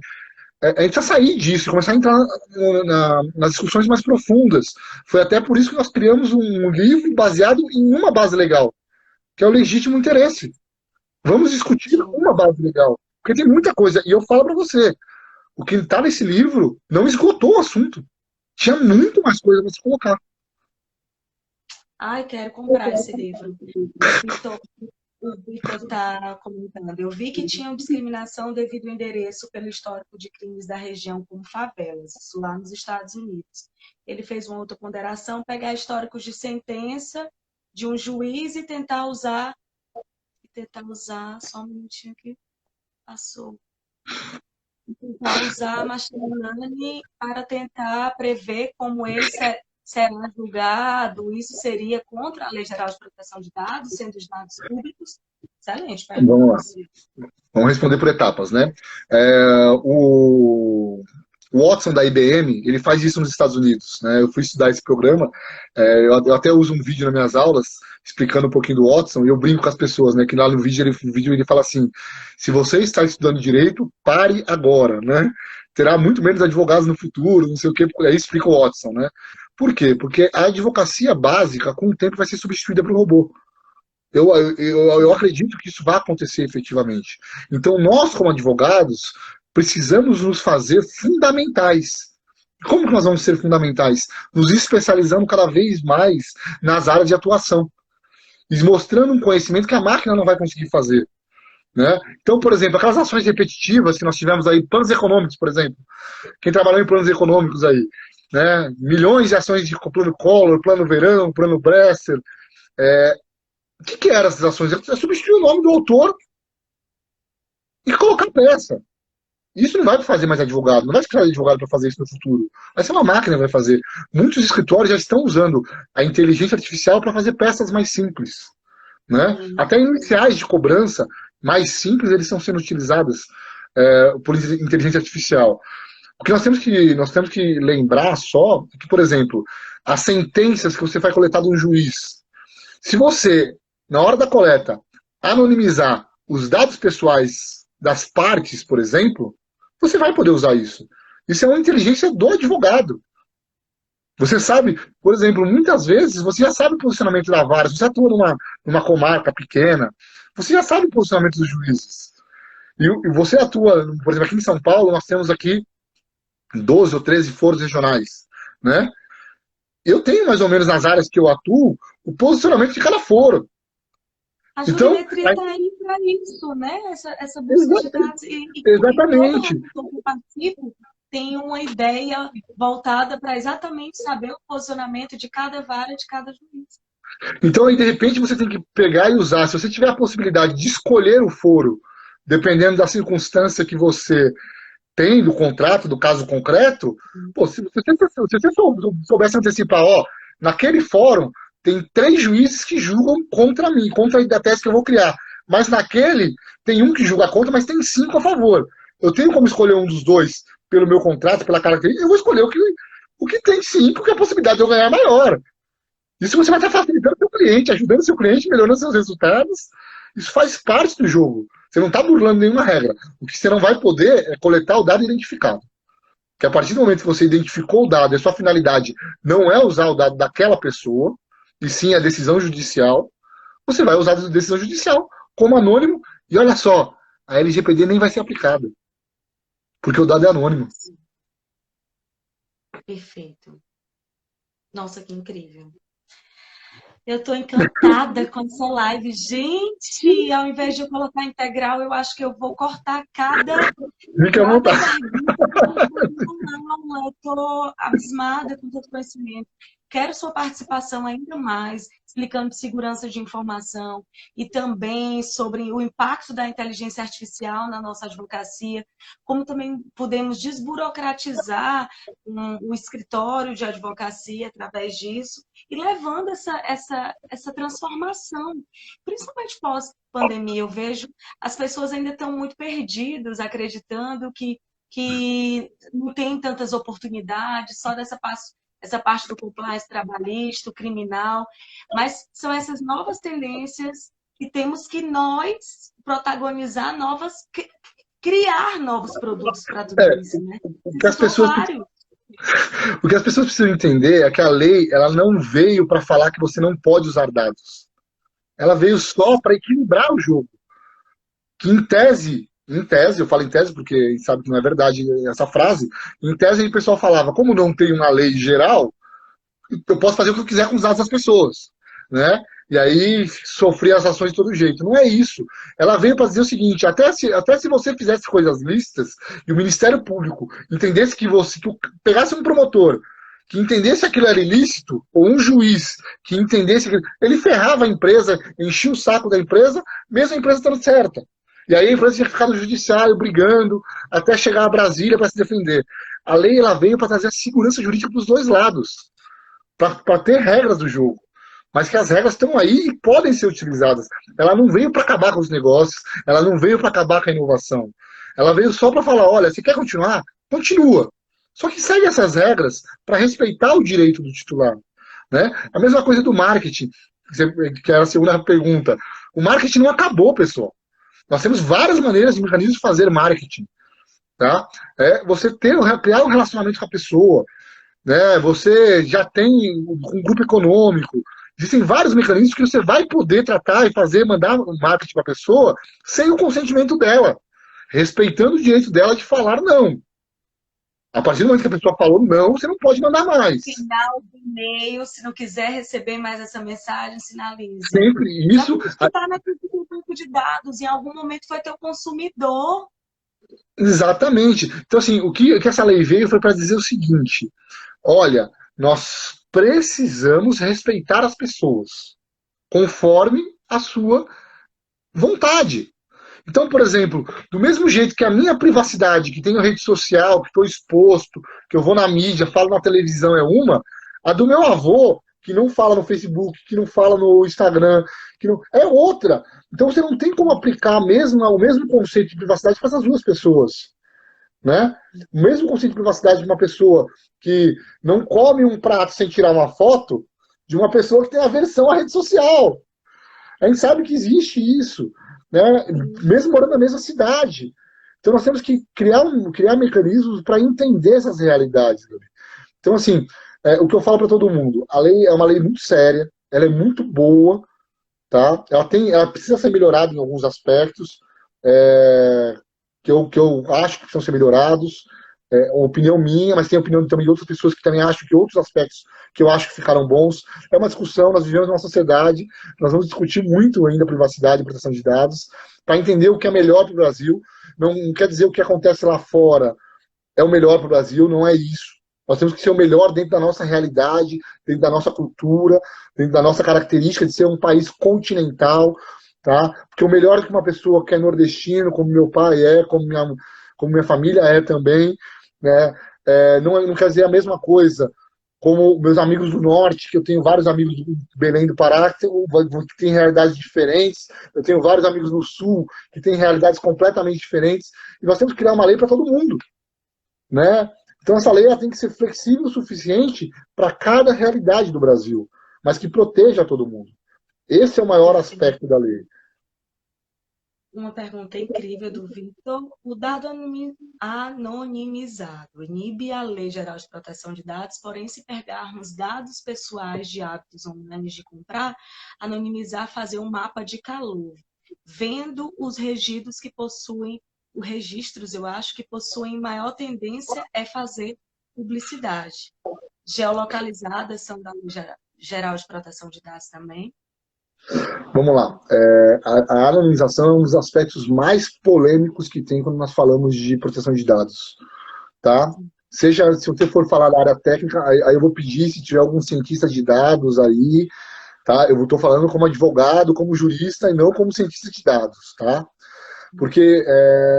a gente precisa sair disso, começar a entrar nas discussões mais profundas. Foi até por isso que nós criamos um livro baseado em uma base legal, que é o legítimo interesse. Vamos discutir uma base legal. Porque tem muita coisa. E eu falo para você, o que está nesse livro não esgotou o assunto. Tinha muito mais coisa para se colocar. Ai, quero comprar esse livro. O Vitor está comentando. Eu vi que tinham discriminação devido ao endereço pelo histórico de crimes da região como favelas, isso lá nos Estados Unidos. Ele fez uma outra ponderação, pegar históricos de sentença de um juiz e tentar usar, só um minutinho que passou. Tentar usar a machine learning para tentar prever como ele será julgado. Isso seria contra a Lei Geral de Proteção de Dados, sendo os dados públicos? Excelente. Vamos lá. Vamos responder por etapas, né? O Watson da IBM, ele faz isso nos Estados Unidos, né? Eu fui estudar esse programa, eu até uso um vídeo nas minhas aulas explicando um pouquinho do Watson, e eu brinco com as pessoas, né? Que lá no vídeo ele fala assim: se você está estudando direito, pare agora, né? Terá muito menos advogados no futuro, não sei o quê, aí explica o Watson, né? Por quê? Porque a advocacia básica, com o tempo, vai ser substituída por robô. Eu acredito que isso vai acontecer efetivamente. Então, nós, como advogados, precisamos nos fazer fundamentais. Como que nós vamos ser fundamentais? Nos especializando cada vez mais nas áreas de atuação. E mostrando um conhecimento que a máquina não vai conseguir fazer. Né? Então, por exemplo, aquelas ações repetitivas que nós tivemos aí, planos econômicos, por exemplo. Quem trabalhou em planos econômicos aí, né? Milhões de ações de plano Collor, plano Verão, plano Bresser. O que eram essas ações? É substituir o nome do autor e colocar peça. Isso não vai fazer mais advogado, não vai precisar de advogado para fazer isso no futuro. Vai ser uma máquina que vai fazer. Muitos escritórios já estão usando a inteligência artificial para fazer peças mais simples. Né? Até iniciais de cobrança mais simples, eles estão sendo utilizadas por inteligência artificial. O que nós temos que lembrar só é que, por exemplo, as sentenças que você vai coletar de um juiz, se você, na hora da coleta, anonimizar os dados pessoais das partes, por exemplo, você vai poder usar isso. Isso é uma inteligência do advogado. Você sabe, por exemplo, muitas vezes você já sabe o posicionamento da vara, se você atua numa comarca pequena, você já sabe o posicionamento dos juízes. E você atua, por exemplo, aqui em São Paulo, nós temos aqui 12 ou 13 foros regionais, né? Eu tenho mais ou menos nas áreas que eu atuo o posicionamento de cada foro. A jurimetria está aí para isso, né? Essa busca de dados. Exatamente. Todo que participa tem uma ideia voltada para exatamente saber o posicionamento de cada vara, de cada juiz. Então, aí, de repente, você tem que pegar e usar. Se você tiver a possibilidade de escolher o foro, dependendo da circunstância que você tem do contrato, do caso concreto, pô, se você soubesse antecipar, ó, naquele fórum tem 3 juízes que julgam contra mim, contra a tese que eu vou criar. Mas naquele tem um que julga contra, mas tem 5 a favor. Eu tenho como escolher um dos dois pelo meu contrato, pela característica, eu vou escolher o que tem 5, porque a possibilidade de eu ganhar é maior. Isso você vai estar facilitando o seu cliente, ajudando o seu cliente, melhorando seus resultados. Isso faz parte do jogo. Você não está burlando nenhuma regra. O que você não vai poder é coletar o dado identificado. Que a partir do momento que você identificou o dado e a sua finalidade não é usar o dado daquela pessoa, e sim a decisão judicial, você vai usar a decisão judicial como anônimo, e olha só, a LGPD nem vai ser aplicada. Porque o dado é anônimo. Perfeito. Nossa, que incrível. Eu estou encantada com essa live. Gente, ao invés de eu colocar integral, eu acho que eu vou cortar cada... Fique à vontade. Eu estou abismada com todo conhecimento. Quero sua participação ainda mais, explicando segurança de informação e também sobre o impacto da inteligência artificial na nossa advocacia, como também podemos desburocratizar o escritório de advocacia através disso e levando essa transformação, principalmente pós-pandemia. Eu vejo as pessoas ainda estão muito perdidas, acreditando que não tem tantas oportunidades, só essa parte do compliance trabalhista, criminal, mas são essas novas tendências que temos que nós protagonizar criar novos produtos para tudo isso, né? O que as São pessoas vários. O que as pessoas precisam entender é que a lei ela não veio para falar que você não pode usar dados. Ela veio só para equilibrar o jogo. Que em tese, eu falo em tese porque a gente sabe que não é verdade essa frase, em tese o pessoal falava, como não tem uma lei geral, eu posso fazer o que eu quiser com os dados das pessoas, né? E aí sofrer as ações de todo jeito. Não é isso. Ela veio para dizer o seguinte: até se você fizesse coisas lícitas e o Ministério Público entendesse que pegasse um promotor que entendesse aquilo era ilícito, ou um juiz que entendesse que ele ferrava a empresa, enchia o saco da empresa, mesmo a empresa estando certa. E aí a empresa tinha que ficar no judiciário brigando até chegar a Brasília para se defender. A lei ela veio para trazer a segurança jurídica para os dois lados, para ter regras do jogo. Mas que as regras estão aí e podem ser utilizadas. Ela não veio para acabar com os negócios, ela não veio para acabar com a inovação. Ela veio só para falar, olha, você quer continuar? Continua. Só que segue essas regras para respeitar o direito do titular. Né? A mesma coisa do marketing, que era a segunda pergunta. O marketing não acabou, pessoal. Nós temos várias maneiras e mecanismos de fazer marketing. Tá? Você criar um relacionamento com a pessoa, né? Você já tem um grupo econômico. Existem vários mecanismos que você vai poder tratar e mandar um marketing para a pessoa sem o consentimento dela, respeitando o direito dela de falar não. A partir do momento que a pessoa falou não, você não pode mandar mais. No final do e-mail, se não quiser receber mais essa mensagem, sinalize. Sempre isso. Está naquele banco de dados, em algum momento foi teu consumidor. Exatamente. Então, assim, o que essa lei veio foi para dizer o seguinte: olha, nós precisamos respeitar as pessoas conforme a sua vontade. Então, por exemplo, do mesmo jeito que a minha privacidade, que tenho rede social, que estou exposto, que eu vou na mídia, falo na televisão é uma, a do meu avô, que não fala no Facebook, que não fala no Instagram, que não, é outra. Então você não tem como aplicar o mesmo conceito de privacidade para essas duas pessoas. Né? O mesmo conceito de privacidade de uma pessoa que não come um prato sem tirar uma foto, de uma pessoa que tem aversão à rede social. A gente sabe que existe isso, né? Mesmo morando na mesma cidade. Então nós temos que criar mecanismos para entender essas realidades. Então, assim, o que eu falo para todo mundo, a lei é uma lei muito séria, ela é muito boa, tá? Ela precisa ser melhorada em alguns aspectos, que eu acho que precisam ser melhorados, opinião minha, mas tem opinião também de outras pessoas que também acham que outros aspectos que eu acho que ficaram bons. É uma discussão, nós vivemos numa sociedade, nós vamos discutir muito ainda privacidade e proteção de dados, para entender o que é melhor para o Brasil. Não quer dizer o que acontece lá fora é o melhor para o Brasil, não é isso. Nós temos que ser o melhor dentro da nossa realidade, dentro da nossa cultura, dentro da nossa característica de ser um país continental, tá? Porque o melhor que uma pessoa que é nordestino, como meu pai como minha família é também, né? Não quer dizer a mesma coisa como meus amigos do norte, que eu tenho vários amigos do Belém do Pará que têm realidades diferentes, eu tenho vários amigos no sul que têm realidades completamente diferentes, e nós temos que criar uma lei para todo mundo, né? Então essa lei ela tem que ser flexível o suficiente para cada realidade do Brasil, mas que proteja todo mundo. Esse é o maior aspecto da lei. Uma pergunta incrível do Vitor. O dado anonimizado inibe a Lei Geral de Proteção de Dados, porém, se pegarmos dados pessoais de hábitos online de comprar, anonimizar, fazer um mapa de calor, vendo os registros que possuem, os registros, eu acho, que possuem maior tendência é fazer publicidade. Geolocalizadas são da Lei Geral de Proteção de Dados também. Vamos lá. A anonimização é um dos aspectos mais polêmicos que tem quando nós falamos de proteção de dados. Tá? Se você for falar da área técnica, aí eu vou pedir, se tiver algum cientista de dados aí, tá? Eu estou falando como advogado, como jurista e não como cientista de dados. Tá? Porque,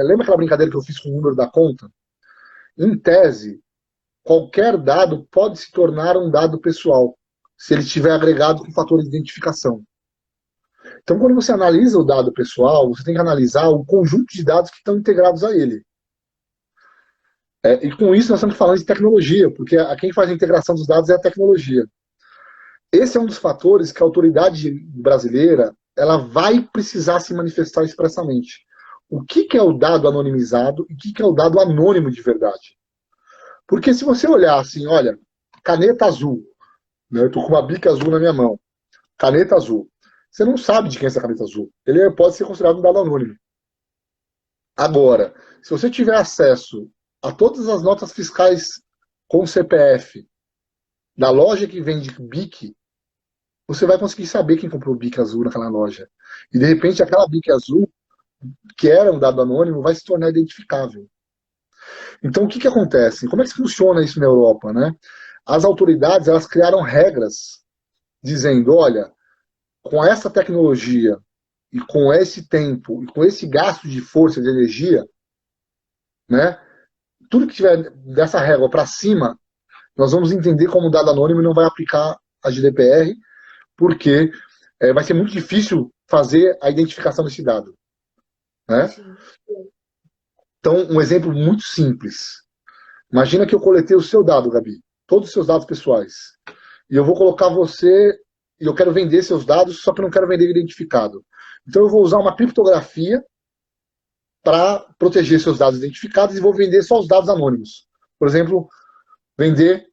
lembra aquela brincadeira que eu fiz com o número da conta? Em tese, qualquer dado pode se tornar um dado pessoal, se ele estiver agregado com fator de identificação. Então, quando você analisa o dado pessoal, você tem que analisar o conjunto de dados que estão integrados a ele. E com isso nós estamos falando de tecnologia, porque quem faz a integração dos dados é a tecnologia. Esse é um dos fatores que a autoridade brasileira ela vai precisar se manifestar expressamente. O que é o dado anonimizado e o que é o dado anônimo de verdade? Porque se você olhar assim, olha, caneta azul, né, eu estou com uma bica azul na minha mão, caneta azul, você não sabe de quem é essa caneta azul. Ele pode ser considerado um dado anônimo. Agora, se você tiver acesso a todas as notas fiscais com CPF da loja que vende Bic, você vai conseguir saber quem comprou o Bic azul naquela loja. E de repente aquela Bic azul, que era um dado anônimo, vai se tornar identificável. Então o que acontece? Como é que funciona isso na Europa, né? As autoridades elas criaram regras dizendo, olha, com essa tecnologia e com esse tempo e com esse gasto de força de energia, né? Tudo que tiver dessa régua para cima, nós vamos entender como dado anônimo e não vai aplicar a GDPR, porque vai ser muito difícil fazer a identificação desse dado. Né? Então, um exemplo muito simples. Imagina que eu coletei o seu dado, Gabi, todos os seus dados pessoais, e eu vou colocar você, e eu quero vender seus dados, só que eu não quero vender identificado. Então eu vou usar uma criptografia para proteger seus dados identificados e vou vender só os dados anônimos. Por exemplo, vender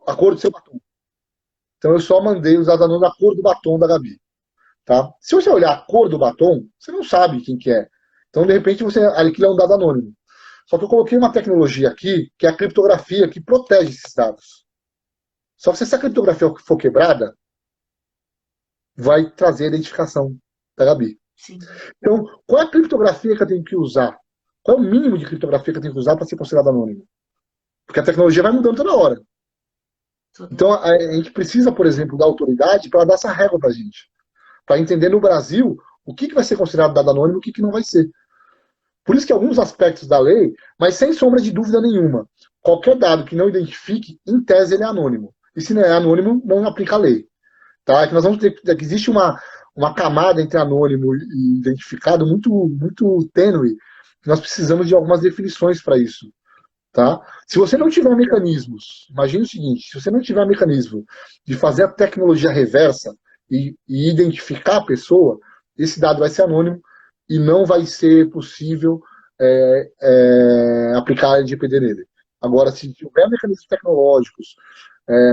a cor do seu batom. Então eu só mandei os dados anônimos da cor do batom da Gabi. Tá? Se você olhar a cor do batom, você não sabe quem que é. Então, de repente, aquilo é um dado anônimo. Só que eu coloquei uma tecnologia aqui, que é a criptografia, que protege esses dados. Só que se essa criptografia for quebrada, vai trazer a identificação da Gabi. Sim. Então, qual é a criptografia que eu tenho que usar? Qual é o mínimo de criptografia que eu tenho que usar para ser considerado anônimo? Porque a tecnologia vai mudando toda hora. Então, a gente precisa, por exemplo, da autoridade para dar essa régua para a gente. Para entender no Brasil o que vai ser considerado dado anônimo e o que não vai ser. Por isso que alguns aspectos da lei, mas sem sombra de dúvida nenhuma, qualquer dado que não identifique, em tese ele é anônimo. E se não é anônimo, não aplica a lei. Tá? Que nós vamos ter, que existe uma camada entre anônimo e identificado muito tênue. Nós precisamos de algumas definições para isso. Tá? Se você não tiver mecanismos, imagine o seguinte, se você não tiver mecanismo de fazer a tecnologia reversa e identificar a pessoa, esse dado vai ser anônimo e não vai ser possível aplicar a LGPD nele. Agora, se tiver mecanismos tecnológicos,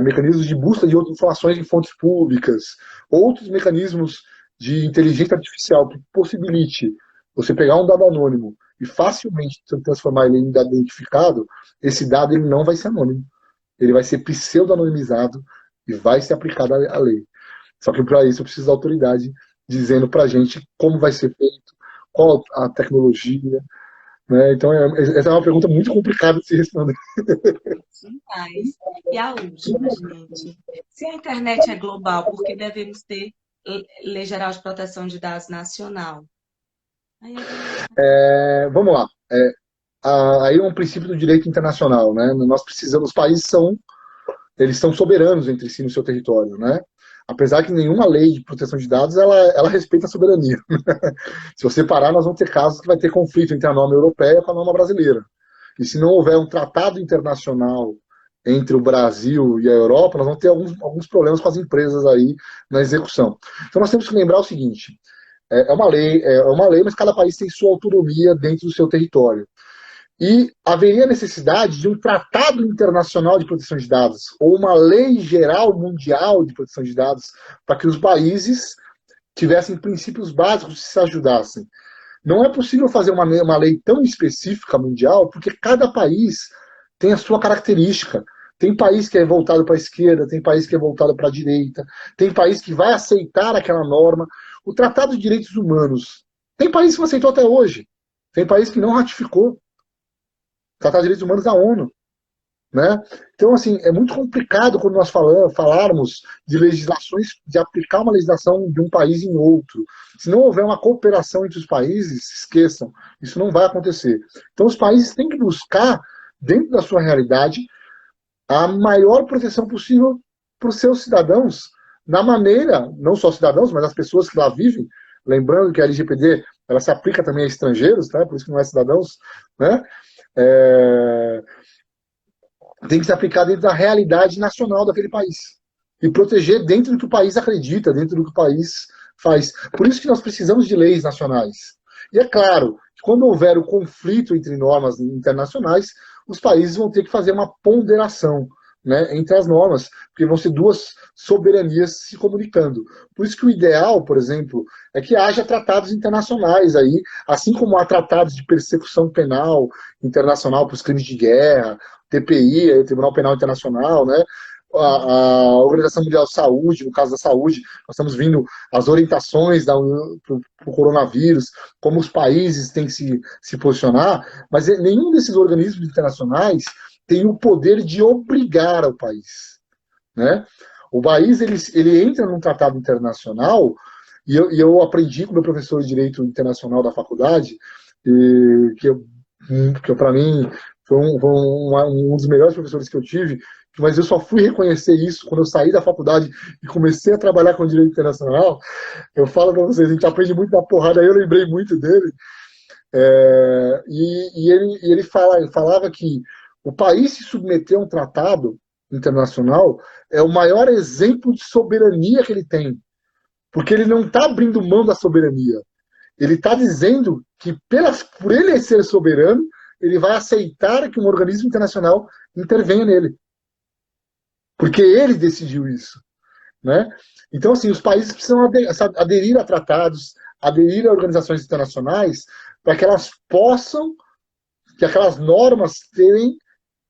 mecanismos de busca de outras informações em fontes públicas, outros mecanismos de inteligência artificial que possibilite você pegar um dado anônimo e facilmente transformar ele em dado identificado, esse dado ele não vai ser anônimo. Ele vai ser pseudo-anonimizado e vai ser aplicado à lei. Só que para isso eu preciso da autoridade dizendo para a gente como vai ser feito, qual a tecnologia. Né? Então, essa é uma pergunta muito complicada de se responder. Demais. E a última, gente. Se a internet é global, por que devemos ter Lei Geral de Proteção de Dados nacional? Vamos lá. Aí é um princípio do direito internacional. Né? Nós precisamos, os países eles são soberanos entre si no seu território. Né? Apesar que nenhuma lei de proteção de dados ela respeita a soberania. Se você parar, nós vamos ter casos que vai ter conflito entre a norma europeia com a norma brasileira. E se não houver um tratado internacional entre o Brasil e a Europa, nós vamos ter alguns problemas com as empresas aí na execução. Então nós temos que lembrar o seguinte, é uma lei, mas cada país tem sua autonomia dentro do seu território. E haveria necessidade de um tratado internacional de proteção de dados, ou uma lei geral mundial de proteção de dados, para que os países tivessem princípios básicos e se ajudassem. Não é possível fazer uma lei tão específica mundial, porque cada país tem a sua característica. Tem país que é voltado para a esquerda, tem país que é voltado para a direita, tem país que vai aceitar aquela norma. O Tratado de Direitos Humanos, tem país que não aceitou até hoje, tem país que não ratificou. O Tratado de Direitos Humanos da ONU. Né? Então, assim, é muito complicado quando nós falarmos de legislações, de aplicar uma legislação de um país em outro. Se não houver uma cooperação entre os países, esqueçam, isso não vai acontecer. Então, os países têm que buscar, dentro da sua realidade, a maior proteção possível para os seus cidadãos, na maneira, não só cidadãos, mas as pessoas que lá vivem. Lembrando que a LGPD ela se aplica também a estrangeiros, tá? Por isso que não é cidadãos, né? tem que se aplicar dentro da realidade nacional daquele país. E proteger dentro do que o país acredita, dentro do que o país faz. Por isso que nós precisamos de leis nacionais. E é claro, quando houver o conflito entre normas internacionais, os países vão ter que fazer uma ponderação, né, entre as normas, porque vão ser duas soberanias se comunicando. Por isso que o ideal, por exemplo, é que haja tratados internacionais aí, assim como há tratados de persecução penal internacional para os crimes de guerra, TPI, o Tribunal Penal Internacional, né? A Organização Mundial de Saúde, no caso da saúde, nós estamos vindo as orientações para o coronavírus, como os países têm que se posicionar, mas nenhum desses organismos internacionais tem o poder de obrigar o país, né? O país ele entra num tratado internacional, e eu aprendi com o meu professor de Direito Internacional da faculdade, que para mim foi um dos melhores professores que eu tive, mas eu só fui reconhecer isso quando eu saí da faculdade e comecei a trabalhar com direito internacional. Eu falo para vocês, a gente aprende muito da porrada, aí eu lembrei muito dele. Ele falava que o país se submeter a um tratado internacional é o maior exemplo de soberania que ele tem, porque ele não está abrindo mão da soberania. Ele está dizendo que, por ele ser soberano, ele vai aceitar que um organismo internacional intervenha nele. Porque ele decidiu isso, né? Então, assim, os países precisam aderir a tratados, aderir a organizações internacionais, para que elas possam, que aquelas normas terem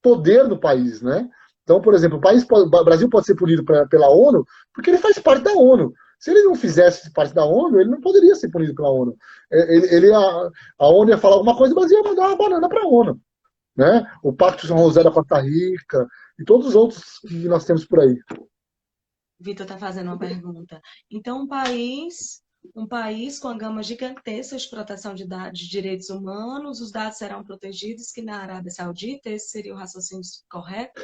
poder no país, né? Então, por exemplo, o Brasil pode ser punido pela ONU porque ele faz parte da ONU. Se ele não fizesse parte da ONU, ele não poderia ser punido pela ONU. A ONU ia falar alguma coisa, o Brasil ia mandar uma banana para a ONU, né? O Pacto de São José da Costa Rica e todos os outros que nós temos por aí. Vitor está fazendo uma pergunta. Então, um país com a gama gigantesca de proteção de dados de direitos humanos, os dados serão protegidos, que na Arábia Saudita, esse seria o raciocínio correto?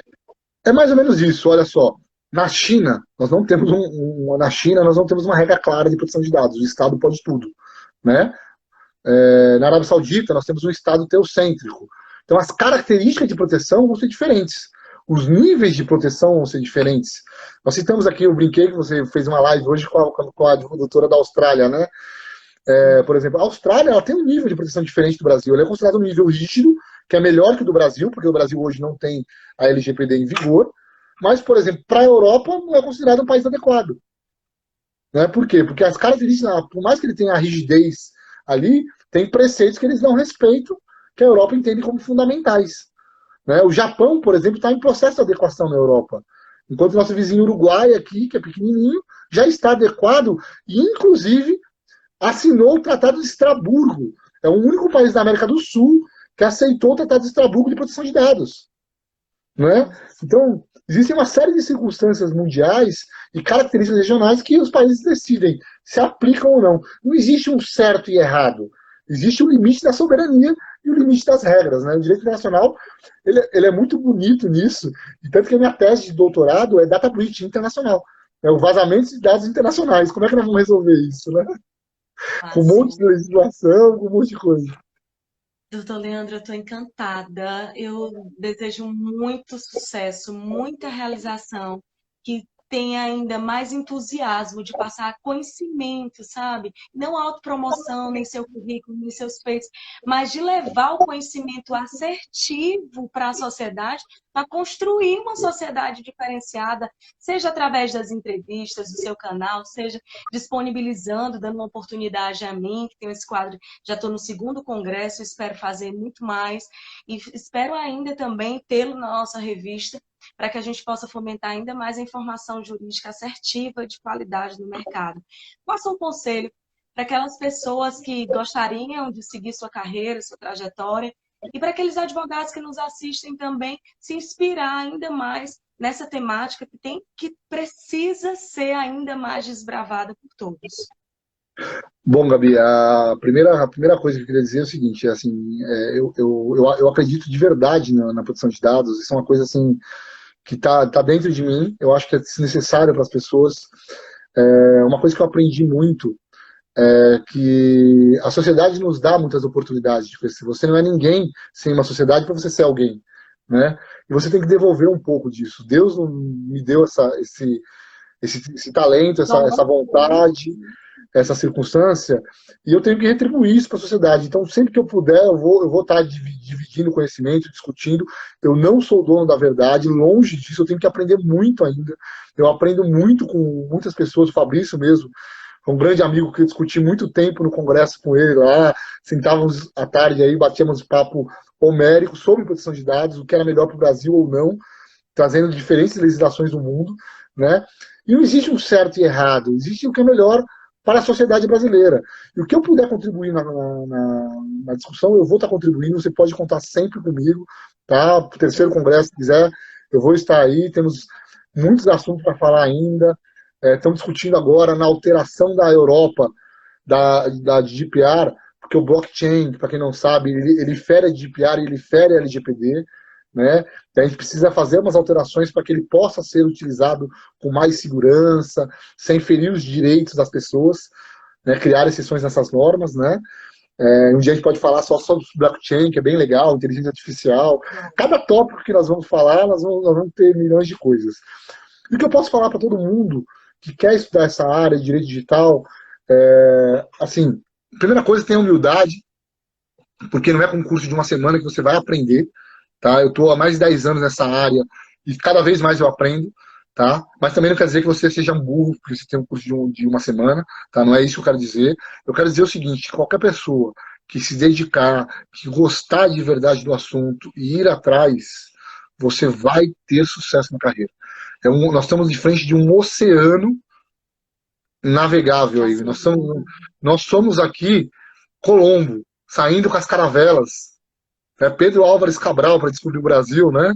É mais ou menos isso, olha só. Na China, nós não temos uma regra clara de proteção de dados. O Estado pode tudo, né? Na Arábia Saudita, nós temos um Estado teocêntrico. Então, as características de proteção vão ser diferentes. Os níveis de proteção vão ser diferentes. Nós citamos aqui, eu brinquei que você fez uma live hoje com a doutora da Austrália, né? Por exemplo, a Austrália ela tem um nível de proteção diferente do Brasil. Ele é considerado um nível rígido, que é melhor que o do Brasil, porque o Brasil hoje não tem a LGPD em vigor. Mas, por exemplo, para a Europa não é considerado um país adequado. Né? Por quê? Porque as características, por mais que ele tenha a rigidez ali, tem preceitos que eles não respeitam, que a Europa entende como fundamentais. Né? O Japão, por exemplo, está em processo de adequação na Europa. Enquanto o nosso vizinho Uruguai aqui, que é pequenininho, já está adequado e, inclusive, assinou o Tratado de Estraburgo. É o único país da América do Sul que aceitou o Tratado de Estraburgo de proteção de dados. Né? Então, existem uma série de circunstâncias mundiais e características regionais que os países decidem se aplicam ou não. Não existe um certo e errado. Existe o limite da soberania e o limite das regras. Né? O direito internacional ele é muito bonito nisso, e tanto que a minha tese de doutorado é Data Breach Internacional. É o vazamento de dados internacionais. Como é que nós vamos resolver isso? Né? Com um monte de legislação, com um monte de coisa. Doutor Leandro, eu estou encantada. Eu desejo muito sucesso, muita realização, que tenha ainda mais entusiasmo de passar conhecimento, sabe? Não autopromoção, nem seu currículo, nem seus feitos, mas de levar o conhecimento assertivo para a sociedade, para construir uma sociedade diferenciada, seja através das entrevistas do seu canal, seja disponibilizando, dando uma oportunidade a mim, que tenho esse quadro, já estou no 2º congresso, espero fazer muito mais, e espero ainda também tê-lo na nossa revista, para que a gente possa fomentar ainda mais a informação jurídica assertiva de qualidade no mercado. Faça um conselho para aquelas pessoas que gostariam de seguir sua carreira, sua trajetória, e para aqueles advogados que nos assistem também se inspirar ainda mais nessa temática que precisa ser ainda mais desbravada por todos. Bom, Gabi, a primeira coisa que eu queria dizer é o seguinte, eu acredito de verdade na proteção de dados, isso é uma coisa assim que tá dentro de mim, eu acho que é necessário para as pessoas. Uma coisa que eu aprendi muito é que a sociedade nos dá muitas oportunidades de crescer. Você não é ninguém sem uma sociedade para você ser alguém. né? E você tem que devolver um pouco disso. Deus não me deu esse talento, essa vontade, essa circunstância, e eu tenho que retribuir isso para a sociedade. Então, sempre que eu puder, eu vou estar dividindo conhecimento, discutindo. Eu não sou dono da verdade, longe disso, eu tenho que aprender muito ainda. Eu aprendo muito com muitas pessoas, o Fabrício mesmo, um grande amigo que eu discuti muito tempo no congresso com ele lá, sentávamos à tarde aí, batíamos papo homérico sobre proteção de dados, o que era melhor para o Brasil ou não, trazendo diferentes legislações do mundo, né? E não existe um certo e errado, existe o que é melhor para a sociedade brasileira. E o que eu puder contribuir na discussão, eu vou estar contribuindo, você pode contar sempre comigo, tá? O terceiro congresso, se quiser, eu vou estar aí, temos muitos assuntos para falar ainda, estamos discutindo agora na alteração da Europa, da GDPR, porque o blockchain, para quem não sabe, ele fere a GDPR e ele fere a LGPD, né? Então, a gente precisa fazer umas alterações para que ele possa ser utilizado com mais segurança, sem ferir os direitos das pessoas, né? Criar exceções nessas normas, né? Um dia a gente pode falar só sobre blockchain, que é bem legal, inteligência artificial. Cada tópico que nós vamos falar, nós vamos ter milhões de coisas. E o que eu posso falar para todo mundo que quer estudar essa área de direito digital, assim, primeira coisa, tenha humildade, porque não é com um curso de uma semana que você vai aprender, tá? Eu estou há mais de 10 anos nessa área e cada vez mais eu aprendo, tá? Mas também não quer dizer que você seja um burro porque você tem um curso de uma semana, tá? Não é isso que eu quero dizer. Eu quero dizer o seguinte, qualquer pessoa que se dedicar, que gostar de verdade do assunto e ir atrás, você vai ter sucesso na carreira. Nós estamos de frente de um oceano navegável aí. Nós somos aqui Colombo, saindo com as caravelas. Pedro Álvares Cabral para descobrir o Brasil, né?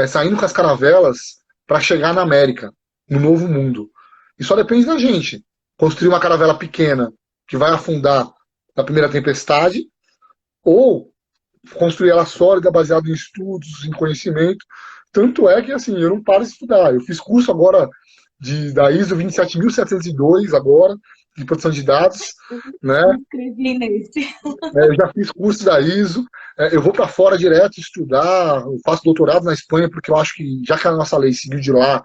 Saindo com as caravelas para chegar na América, no novo mundo. E só depende da gente. Construir uma caravela pequena que vai afundar na primeira tempestade, ou construir ela sólida, baseada em estudos, em conhecimento. Tanto é que, assim, eu não paro de estudar. Eu fiz curso agora da ISO 27702, agora, de proteção de dados, né? Eu escrevi nesse. Eu já fiz curso da ISO, eu vou para fora direto estudar, eu faço doutorado na Espanha, porque eu acho que, já que a nossa lei seguiu de lá,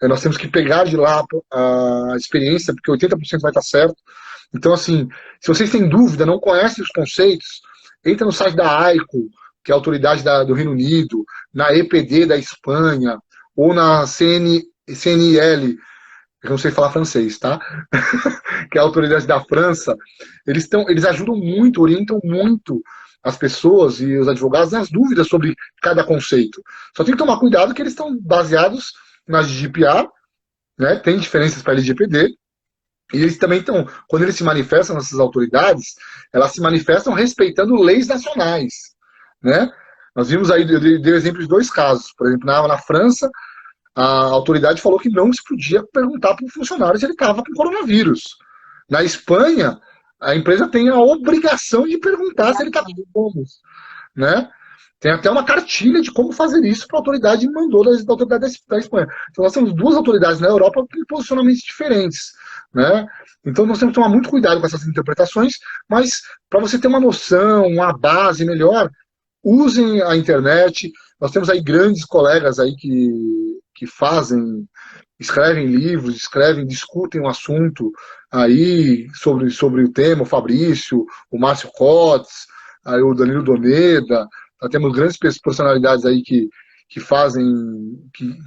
nós temos que pegar de lá a experiência, porque 80% vai estar certo. Então, assim, se vocês têm dúvida, não conhecem os conceitos, entra no site da AICO, que é a autoridade do Reino Unido, na EPD da Espanha, ou na CNIL, eu não sei falar francês, tá? Que é a autoridade da França. Eles ajudam muito, orientam muito as pessoas e os advogados nas dúvidas sobre cada conceito. Só tem que tomar cuidado que eles estão baseados na GDPR, né? Tem diferenças para a LGPD, e eles também estão, quando eles se manifestam, essas autoridades, elas se manifestam respeitando leis nacionais, né? Nós vimos aí, eu dei exemplo de 2 casos. Por exemplo, na França, a autoridade falou que não se podia perguntar para o funcionário se ele estava com coronavírus. Na Espanha, a empresa tem a obrigação de perguntar se ele está com sintomas, né? Tem até uma cartilha de como fazer isso para a autoridade mandou da autoridade da Espanha. Então nós temos 2 autoridades na Europa com posicionamentos diferentes, né? Então nós temos que tomar muito cuidado com essas interpretações, mas para você ter uma noção, uma base melhor, usem a internet. Nós temos aí grandes colegas aí que escrevem livros, discutem um assunto aí sobre o tema, o Fabrício, o Márcio Cotes, aí o Danilo Doneda. Nós temos grandes personalidades aí que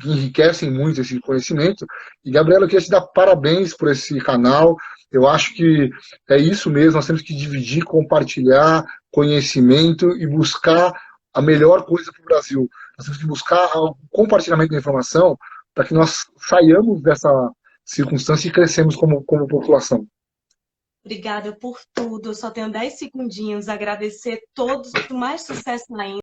enriquecem muito esse conhecimento. E, Gabriela, eu queria te dar parabéns por esse canal. Eu acho que é isso mesmo, nós temos que dividir, compartilhar conhecimento e buscar a melhor coisa para o Brasil. Nós temos que buscar o compartilhamento da informação para que nós saiamos dessa circunstância e crescemos como população. Obrigada por tudo. Eu só tenho 10 segundinhos. Agradecer a todos. Mais sucesso ainda.